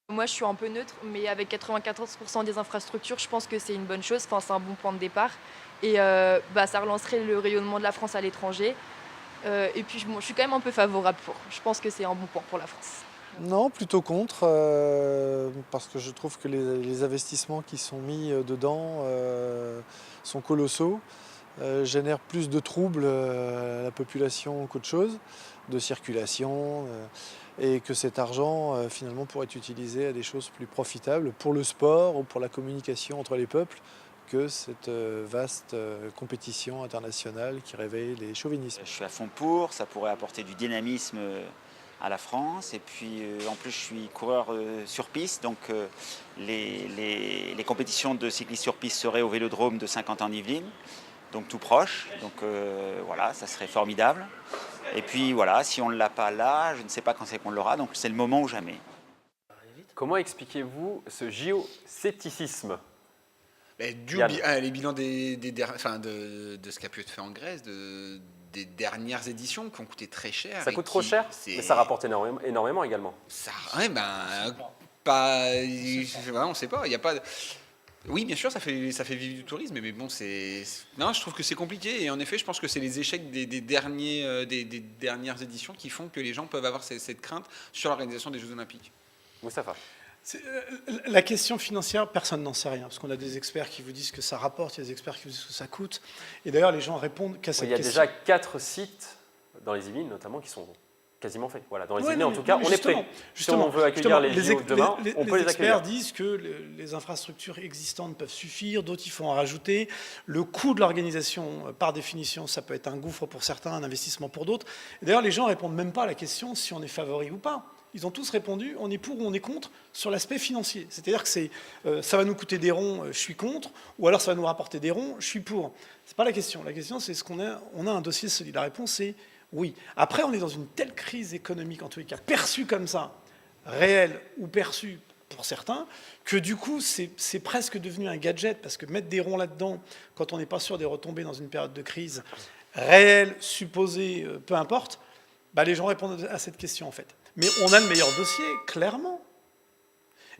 Moi, je suis un peu neutre, mais avec 94% des infrastructures, je pense que c'est une bonne chose. Enfin, c'est un bon point de départ. Et ça relancerait le rayonnement de la France à l'étranger. Et puis, je suis quand même un peu favorable pour. Je pense que c'est un bon point pour la France. Non, plutôt contre, parce que je trouve que les investissements qui sont mis dedans sont colossaux, génèrent plus de troubles à la population qu'autre chose, de circulation, et que cet argent finalement pourrait être utilisé à des choses plus profitables pour le sport ou pour la communication entre les peuples que cette vaste compétition internationale qui réveille les chauvinismes. Je suis à fond pour, ça pourrait apporter du dynamisme à la France, et puis en plus je suis coureur sur piste, donc les compétitions de cyclisme sur piste seraient au Vélodrome de Saint-Quentin-en-Yvelines, donc tout proche, donc voilà, ça serait formidable. Et puis voilà, si on ne l'a pas là, je ne sais pas quand c'est qu'on l'aura, donc c'est le moment ou jamais. Comment expliquez-vous ce géoscepticisme? Les bilans de ce qui a pu être fait en Grèce, des dernières éditions qui ont coûté très cher. Ça coûte trop cher, mais ça rapporte énormément également. On ne sait pas. Il y a pas. Oui, bien sûr, ça fait vivre du tourisme, mais bon, non, je trouve que c'est compliqué. Et en effet, je pense que c'est les échecs des dernières éditions qui font que les gens peuvent avoir cette crainte sur l'organisation des Jeux Olympiques. Moustapha. La question financière, personne n'en sait rien, parce qu'on a des experts qui vous disent que ça rapporte, il y a des experts qui vous disent que ça coûte. Et d'ailleurs, les gens répondent qu'à cette question. Il y a déjà 4 sites dans les Yvelines, notamment, qui sont quasiment faits. Voilà, dans les Yvelines, en tout cas, on est prêt. Si on veut accueillir les JO demain, on peut les accueillir. Les experts disent que les infrastructures existantes peuvent suffire, d'autres il faut en rajouter. Le coût de l'organisation, par définition, ça peut être un gouffre pour certains, un investissement pour d'autres. D'ailleurs, les gens ne répondent même pas à la question si on est favori ou pas. Ils ont tous répondu, on est pour ou on est contre sur l'aspect financier. C'est-à-dire que ça va nous coûter des ronds, je suis contre, ou alors ça va nous rapporter des ronds, je suis pour. C'est pas la question. La question, c'est on a un dossier solide. La réponse est oui. Après, on est dans une telle crise économique, en tous les cas, perçue comme ça, réelle ou perçue pour certains, que du coup, c'est presque devenu un gadget, parce que mettre des ronds là-dedans, quand on n'est pas sûr des retombées dans une période de crise, réelle, supposée, peu importe, les gens répondent à cette question, en fait. Mais on a le meilleur dossier, clairement.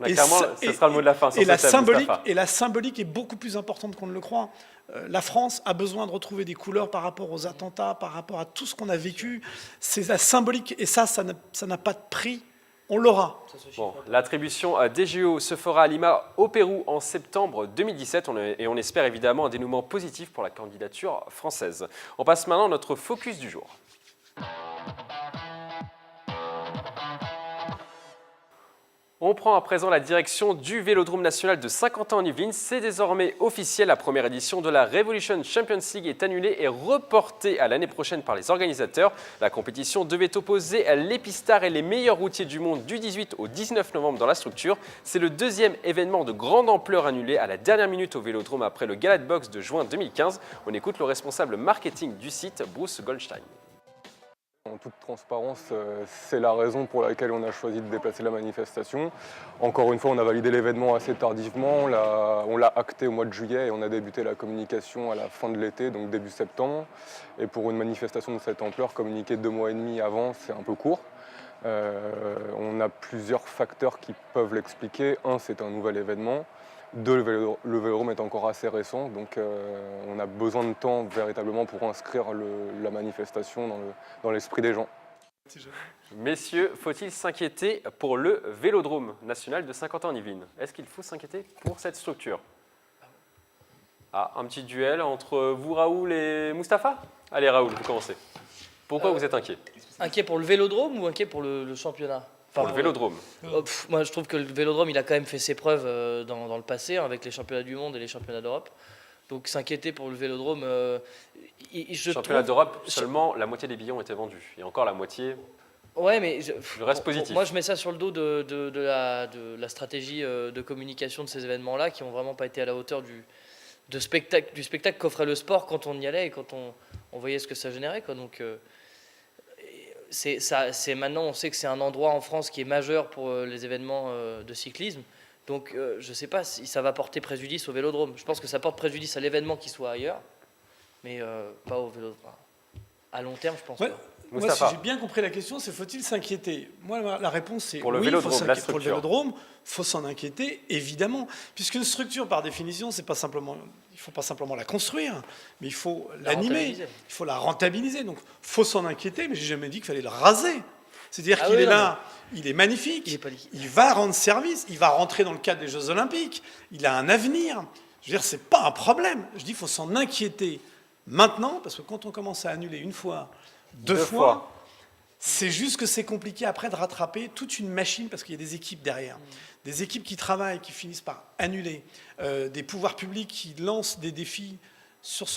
Clairement, ce sera le mot de la fin. Et la symbolique est beaucoup plus importante qu'on ne le croit. La France a besoin de retrouver des couleurs par rapport aux attentats, par rapport à tout ce qu'on a vécu. C'est la symbolique, et ça n'a pas de prix. On l'aura. Bon, l'attribution des JO se fera à Lima, au Pérou, en septembre 2017, et on espère évidemment un dénouement positif pour la candidature française. On passe maintenant à notre focus du jour. On prend à présent la direction du Vélodrome national de Saint-Quentin-en-Yvelines. C'est désormais officiel, la première édition de la Revolution Champions League est annulée et reportée à l'année prochaine par les organisateurs. La compétition devait opposer les pistards et les meilleurs routiers du monde du 18 au 19 novembre dans la structure. C'est le deuxième événement de grande ampleur annulé à la dernière minute au Vélodrome après le Gala de boxe de juin 2015. On écoute le responsable marketing du site, Bruce Goldstein. En toute transparence, c'est la raison pour laquelle on a choisi de déplacer la manifestation. Encore une fois, on a validé l'événement assez tardivement, on l'a acté au mois de juillet et on a débuté la communication à la fin de l'été, donc début septembre. Et pour une manifestation de cette ampleur, communiquer 2 mois et demi avant, c'est un peu court. On a plusieurs facteurs qui peuvent l'expliquer. Un, c'est un nouvel événement. 2, le Vélodrome est encore assez récent, donc on a besoin de temps véritablement pour inscrire la manifestation dans l'esprit des gens. Messieurs, faut-il s'inquiéter pour le Vélodrome national de Saint-Quentin-en-Yvelines? Est-ce qu'il faut s'inquiéter pour cette structure? Ah, un petit duel entre vous, Raoul, et Mustapha? Allez, Raoul, vous commencez. Pourquoi vous êtes inquiet? Inquiet pour le Vélodrome ou inquiet pour le championnat? Pour le Vélodrome. Moi, je trouve que le Vélodrome, il a quand même fait ses preuves dans le passé, avec les championnats du monde et les championnats d'Europe. Donc s'inquiéter pour le Vélodrome... Championnat d'Europe, seulement la moitié des billets ont été vendus. Et encore la moitié... Ouais, mais le reste positif. Moi, je mets ça sur le dos de la stratégie de communication de ces événements-là qui n'ont vraiment pas été à la hauteur du spectacle qu'offrait le sport quand on y allait et quand on voyait ce que ça générait, quoi. Donc, maintenant, on sait que c'est un endroit en France qui est majeur pour les événements de cyclisme. Donc, je ne sais pas si ça va porter préjudice au Vélodrome. Je pense que ça porte préjudice à l'événement qui soit ailleurs, mais pas au Vélodrome. À long terme, je pense pas. Moi, si j'ai bien compris la question, c'est faut-il s'inquiéter? Moi, la réponse, c'est pour le oui, Vélodrome, pour le Vélodrome, il faut s'en inquiéter, évidemment. Puisqu'une structure, par définition, il ne faut pas simplement la construire, mais il faut l'animer, il faut la rentabiliser. Donc, il faut s'en inquiéter, mais je n'ai jamais dit qu'il fallait le raser. C'est-à-dire qu'il est là, il est magnifique, il va rendre service, il va rentrer dans le cadre des Jeux Olympiques, il a un avenir. Je veux dire, ce n'est pas un problème. Je dis qu'il faut s'en inquiéter maintenant, parce que quand on commence à annuler une fois, deux fois, c'est juste que c'est compliqué après de rattraper toute une machine parce qu'il y a des équipes derrière. Des équipes qui travaillent, qui finissent par annuler. Des pouvoirs publics qui lancent des défis sur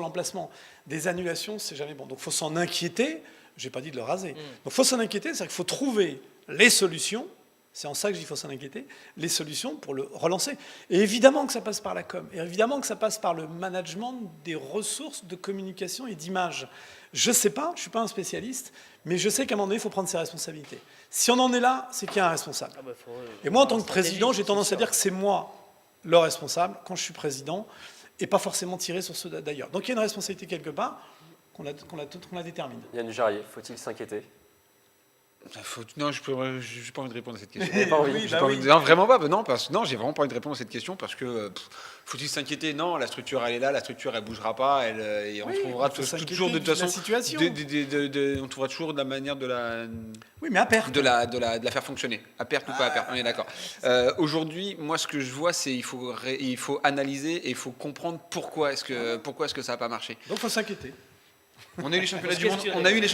l'emplacement. Des annulations, c'est jamais bon. Donc il faut s'en inquiéter. Je n'ai pas dit de le raser. Donc il faut s'en inquiéter, c'est-à-dire qu'il faut trouver les solutions. C'est en ça que je dis qu'il faut s'en inquiéter, les solutions pour le relancer. Et évidemment que ça passe par la com, et évidemment que ça passe par le management des ressources de communication et d'image. Je ne sais pas, je ne suis pas un spécialiste, mais je sais qu'à un moment donné, il faut prendre ses responsabilités. Si on en est là, c'est qu'il y a un responsable. Et moi, en tant que président, j'ai tendance à dire que c'est moi le responsable quand je suis président, et pas forcément tirer sur ceux d'ailleurs. Donc il y a une responsabilité quelque part qu'on la détermine. Yann Jarrier, faut-il s'inquiéter? Non, je n'ai pas envie de répondre à cette question. Non, vraiment pas. Non, j'ai vraiment pas envie de répondre à cette question parce que faut-il s'inquiéter? Non, la structure elle est là, la structure elle bougera pas, et on trouvera toujours de toute façon. On trouvera toujours de la manière de la. Oui, mais à perte. De la faire fonctionner. À perte ou pas à perte, on est d'accord. Aujourd'hui, moi ce que je vois, c'est il faut analyser et il faut comprendre pourquoi est-ce que ça n'a pas marché. Donc il faut s'inquiéter. On a eu les championnats du monde. On a eu les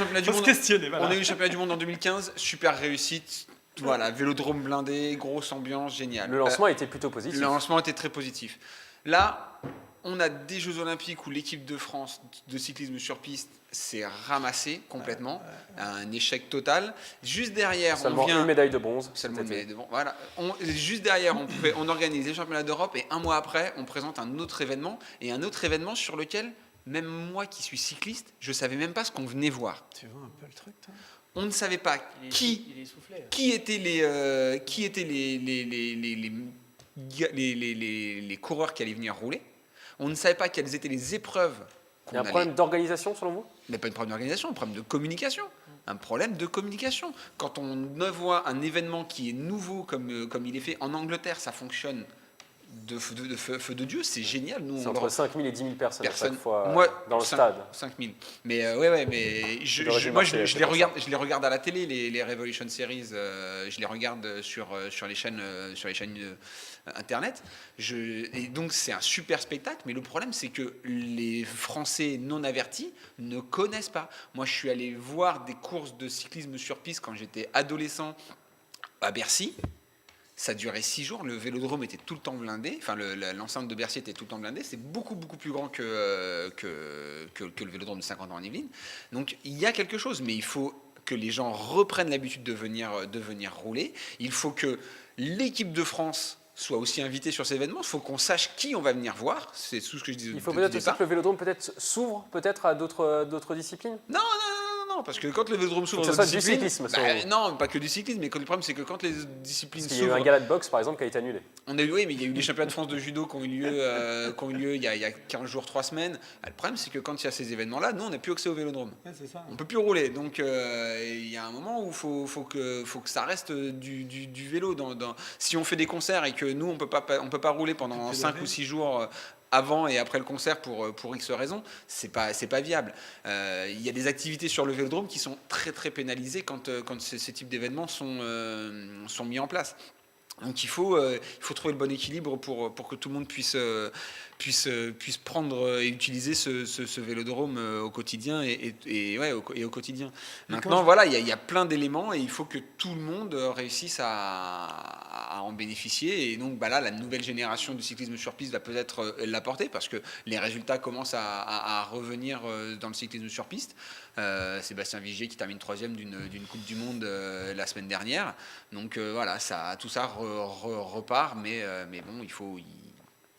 championnats du monde en 2015. Super réussite. Voilà, Vélodrome blindé, grosse ambiance, génial. Le lancement était plutôt positif. Le lancement était très positif. Là, on a des Jeux Olympiques où l'équipe de France de cyclisme sur piste s'est ramassée complètement, un échec total. Juste derrière, seulement une médaille de bronze. Seulement une médaille de bronze. Voilà. Juste derrière, on organise les championnats d'Europe et un mois après, on présente un autre événement sur lequel même moi qui suis cycliste, je ne savais même pas ce qu'on venait voir. Tu vois un peu le truc, toi ? On ne savait pas qui étaient les coureurs qui allaient venir rouler. On ne savait pas quelles étaient les épreuves. Il y a un problème d'organisation selon vous ? Mais pas un problème d'organisation, un problème de communication. Un problème de communication. Quand on voit un événement qui est nouveau comme il est fait en Angleterre, ça fonctionne de feu de Dieu, c'est génial. C'est entre 5 000 et 10 000 personnes à chaque fois dans le stade. 5 000. Mais mais je les regarde à la télé, les Revolution Series, je les regarde sur les chaînes internet. Et donc c'est un super spectacle, mais le problème c'est que les Français non avertis ne connaissent pas. Moi je suis allé voir des courses de cyclisme sur piste quand j'étais adolescent à Bercy. Ça durait 6 jours, le Vélodrome était tout le temps blindé, enfin l'enceinte de Bercy était tout le temps blindée, c'est beaucoup plus grand que le Vélodrome de Saint-Quentin en Yvelines. Donc il y a quelque chose, mais il faut que les gens reprennent l'habitude de venir rouler. Il faut que l'équipe de France soit aussi invitée sur ces événements. Il faut qu'on sache qui on va venir voir. C'est tout ce que je disais. Il faut peut-être aussi que le Vélodrome s'ouvre peut-être à d'autres disciplines. Non, parce que quand le Vélodrome s'ouvre aux disciplines, du cyclisme, non, pas que du cyclisme, mais le problème c'est que quand les disciplines s'ouvrent, il y a eu un gala de boxe par exemple qui a été annulé. Oui, mais il y a eu les championnats de France de judo qui ont eu lieu il y a 15 jours, 3 semaines. Le problème c'est que quand il y a ces événements-là, nous on n'a plus accès au Vélodrome. Ouais, c'est ça. On peut plus rouler, donc il y a un moment où faut que ça reste du vélo. Si on fait des concerts et que nous on peut pas rouler pendant 5 ou 6 jours. Avant et après le concert pour X raisons, c'est pas viable. Il y a des activités sur le Vélodrome qui sont très très pénalisées quand ces types d'événements sont mis en place. Donc il faut trouver le bon équilibre pour que tout le monde puisse prendre et utiliser ce vélodrome au quotidien et au quotidien. Maintenant, voilà, il y a plein d'éléments et il faut que tout le monde réussisse à en bénéficier. Et donc là, la nouvelle génération du cyclisme sur piste va peut-être l'apporter parce que les résultats commencent à revenir dans le cyclisme sur piste. Sébastien Vigier qui termine 3e d'une Coupe du Monde la semaine dernière. Donc voilà, tout ça repart, mais bon,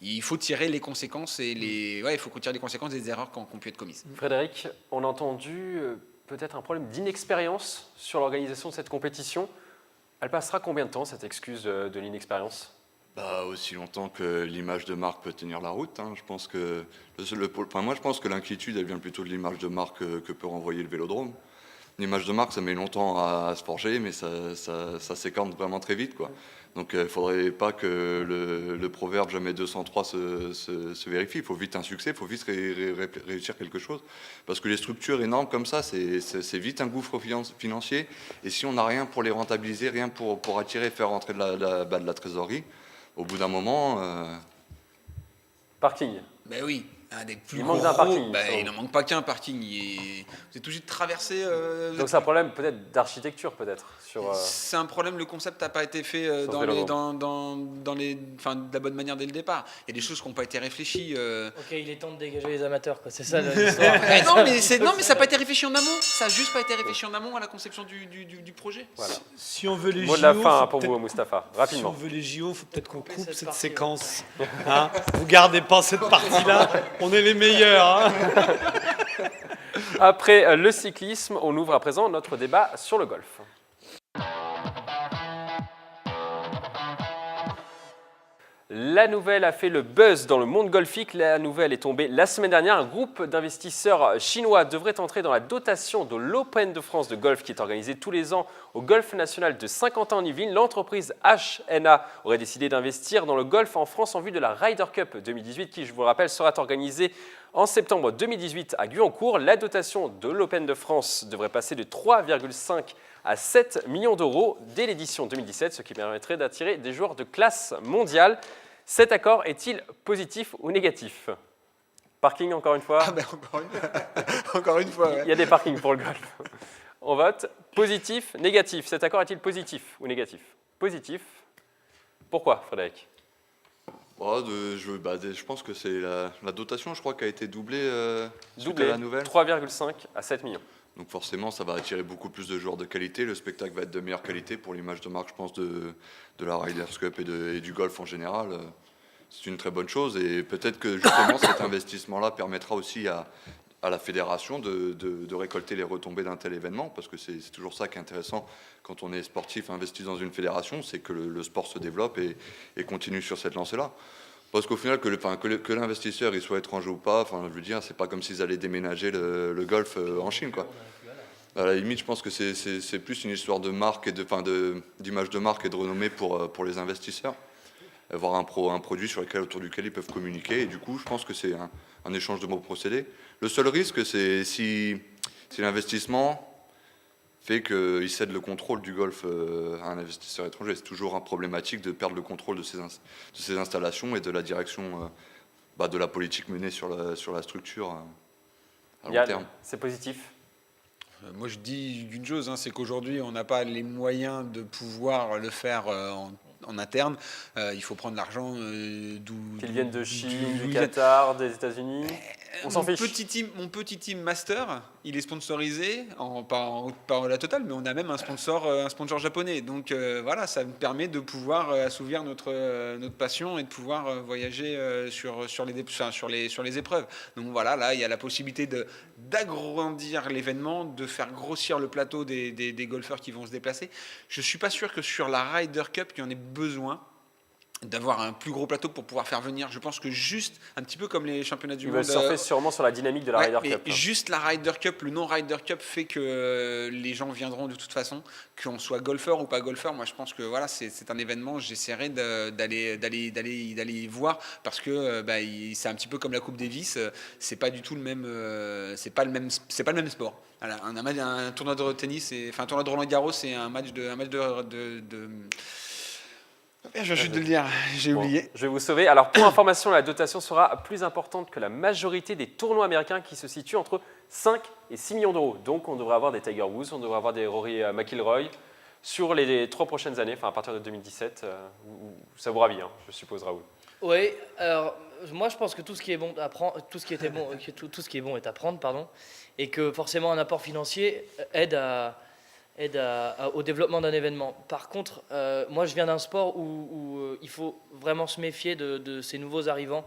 il faut tirer les conséquences il faut tirer les conséquences des erreurs qui ont pu être commises. Frédéric, on a entendu peut-être un problème d'inexpérience sur l'organisation de cette compétition. Elle passera combien de temps, cette excuse de l'inexpérience ? Aussi longtemps que l'image de marque peut tenir la route. Je pense que moi, je pense que l'inquiétude, elle vient plutôt de l'image de marque que peut renvoyer le vélodrome. L'image de marque, ça met longtemps à se forger, mais ça s'écorne vraiment très vite, quoi. Donc il ne faudrait pas que le proverbe jamais 203 se vérifie. Il faut vite un succès, il faut vite réussir quelque chose. Parce que les structures énormes comme ça, c'est vite un gouffre financier. Et si on n'a rien pour les rentabiliser, rien pour attirer, faire rentrer de la trésorerie, au bout d'un moment... Parking. Ben oui. Il manque d'un parking. Il n'en manque pas qu'un parking. Vous êtes obligé de traverser. Donc c'est un problème peut-être d'architecture peut-être. C'est un problème. Le concept n'a pas été fait de la bonne manière dès le départ. Il y a des choses qui n'ont pas été réfléchies. Ok, il est temps de dégager les amateurs, quoi. C'est ça l'histoire. non, mais ça n'a pas été réfléchi en amont. Ça n'a juste pas été réfléchi en amont à la conception du projet. Voilà. Si on veut les Mot de la fin pour vous, Mustapha. Rapidement. Si on veut les JO, il faut peut-être qu'on coupe cette séquence. Vous gardez pas cette partie-là. On est les meilleurs. Après le cyclisme, on ouvre à présent notre débat sur le golf. La nouvelle a fait le buzz dans le monde golfique. La nouvelle est tombée la semaine dernière. Un groupe d'investisseurs chinois devrait entrer dans la dotation de l'Open de France de golf qui est organisé tous les ans au Golf National de Saint-Quentin-en-Yvelines. L'entreprise HNA aurait décidé d'investir dans le golf en France en vue de la Ryder Cup 2018 qui, je vous le rappelle, sera organisée en septembre 2018 à Guyancourt. La dotation de l'Open de France devrait passer de 3,5 à 7 millions d'euros dès l'édition 2017, ce qui permettrait d'attirer des joueurs de classe mondiale. Cet accord est-il positif ou négatif ? Parking, encore une fois. Encore une fois. Ouais. Il y a des parkings pour le golf. On vote. Positif, négatif. Cet accord est-il positif ou négatif ? Positif. Pourquoi, Frédéric ? Je pense que c'est la dotation, je crois, qui a été doublée. Doublée, la nouvelle. 3,5 à 7 millions. Donc forcément, ça va attirer beaucoup plus de joueurs de qualité. Le spectacle va être de meilleure qualité pour l'image de marque, je pense, de la Ryder Cup et du golf en général. C'est une très bonne chose. Et peut-être que justement, cet investissement-là permettra aussi à la fédération de récolter les retombées d'un tel événement. Parce que c'est toujours ça qui est intéressant quand on est sportif investi dans une fédération, c'est que le sport se développe et continue sur cette lancée-là. Parce qu'au final, que l'investisseur il soit étranger ou pas, je veux dire, c'est pas comme s'ils allaient déménager le golf en Chine, quoi. À la limite, je pense que c'est plus une histoire de marque et d'image de marque et de renommée pour les investisseurs. Avoir un produit autour duquel ils peuvent communiquer. Et du coup, je pense que c'est un échange de bons procédés. Le seul risque, c'est si l'investissement fait qu'il cède le contrôle du golf à un investisseur étranger. C'est toujours problématique de perdre le contrôle de ces installations et de la direction de la politique menée sur la structure à long terme. C'est positif. Moi, je dis une chose, c'est qu'aujourd'hui, on n'a pas les moyens de pouvoir le faire en interne. Il faut prendre l'argent qu'ils viennent de Chine, du Qatar, des États-Unis. On s'en fiche. Mon petit team master, il est sponsorisé, pas la totale, mais on a même un sponsor japonais. Donc voilà, ça me permet de pouvoir assouvir notre passion et de pouvoir voyager sur les épreuves. Donc voilà, là, il y a la possibilité d'agrandir l'événement, de faire grossir le plateau des golfeurs qui vont se déplacer. Je ne suis pas sûr que sur la Ryder Cup, il y en ait besoin d'avoir un plus gros plateau pour pouvoir faire venir. Je pense que juste, un petit peu comme les championnats du monde... Ils veulent surfer sûrement sur la dynamique de la Ryder Cup. Juste la Ryder Cup, le nom Ryder Cup fait que les gens viendront de toute façon, qu'on soit golfeur ou pas golfeur. Moi, je pense que voilà, c'est un événement, j'essaierai d'aller voir parce que c'est un petit peu comme la Coupe Davis, c'est pas du tout le même... c'est pas le même sport. Voilà, un tournoi de tennis, un tournoi de Roland Garros, c'est un match de Je viens de le dire, j'ai oublié. Je vais vous sauver. Alors, pour information, la dotation sera plus importante que la majorité des tournois américains qui se situent entre 5 et 6 millions d'euros. Donc, on devrait avoir des Tiger Woods, on devrait avoir des Rory McIlroy sur les 3 prochaines années, enfin à partir de 2017. Ça vous ravit, hein, je suppose, Raoul. Oui, alors moi je pense que tout ce qui est bon, tout ce qui est bon est à prendre, pardon, et que forcément un apport financier aide au développement d'un événement. Par contre, moi je viens d'un sport où il faut vraiment se méfier de ces nouveaux arrivants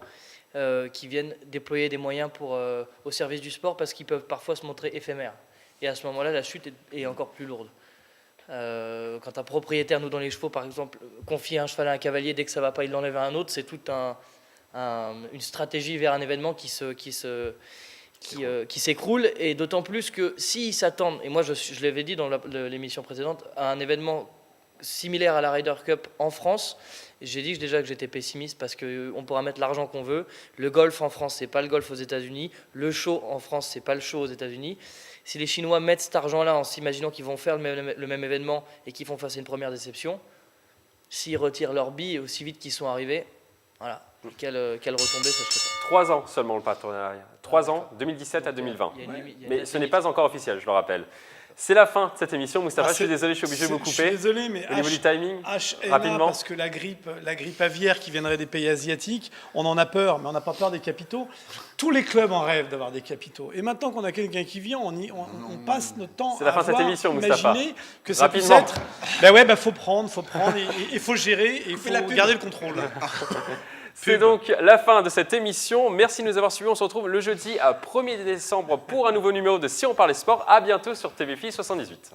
qui viennent déployer des moyens au service du sport parce qu'ils peuvent parfois se montrer éphémères. Et à ce moment-là, la chute est encore plus lourde. Quand un propriétaire, nous dans les chevaux par exemple, confie un cheval à un cavalier, dès que ça ne va pas, il l'enlève à un autre, c'est toute une stratégie vers un événement qui s'écroule, et d'autant plus que s'ils s'attendent, et moi je l'avais dit dans l'émission précédente, à un événement similaire à la Ryder Cup en France, j'ai dit déjà que j'étais pessimiste parce qu'on pourra mettre l'argent qu'on veut. Le golf en France, c'est pas le golf aux États-Unis. Le show en France, c'est pas le show aux États-Unis. Si les Chinois mettent cet argent-là en s'imaginant qu'ils vont faire le même événement et qu'ils font face à une première déception, s'ils retirent leurs billes aussi vite qu'ils sont arrivés, voilà, quelle retombée ça serait pas. 3 ans seulement le partenariat. 3 ans, 2017 à 2020. Mais ce n'est pas encore officiel, je le rappelle. C'est la fin de cette émission. Moustapha, je suis désolé, je suis obligé de vous couper. Je suis désolé, mais au niveau du timing, rapidement. Parce que la grippe aviaire qui viendrait des pays asiatiques, on en a peur, mais on n'a pas peur des capitaux. Tous les clubs en rêvent d'avoir des capitaux. Et maintenant qu'on a quelqu'un qui vient, on passe notre temps à imaginer que ça puisse être... Ben ouais, faut prendre, et il faut gérer, et il faut garder le contrôle. C'est donc la fin de cette émission. Merci de nous avoir suivis. On se retrouve le jeudi à 1er décembre pour un nouveau numéro de Si on parlait sport. À bientôt sur TVFI 78.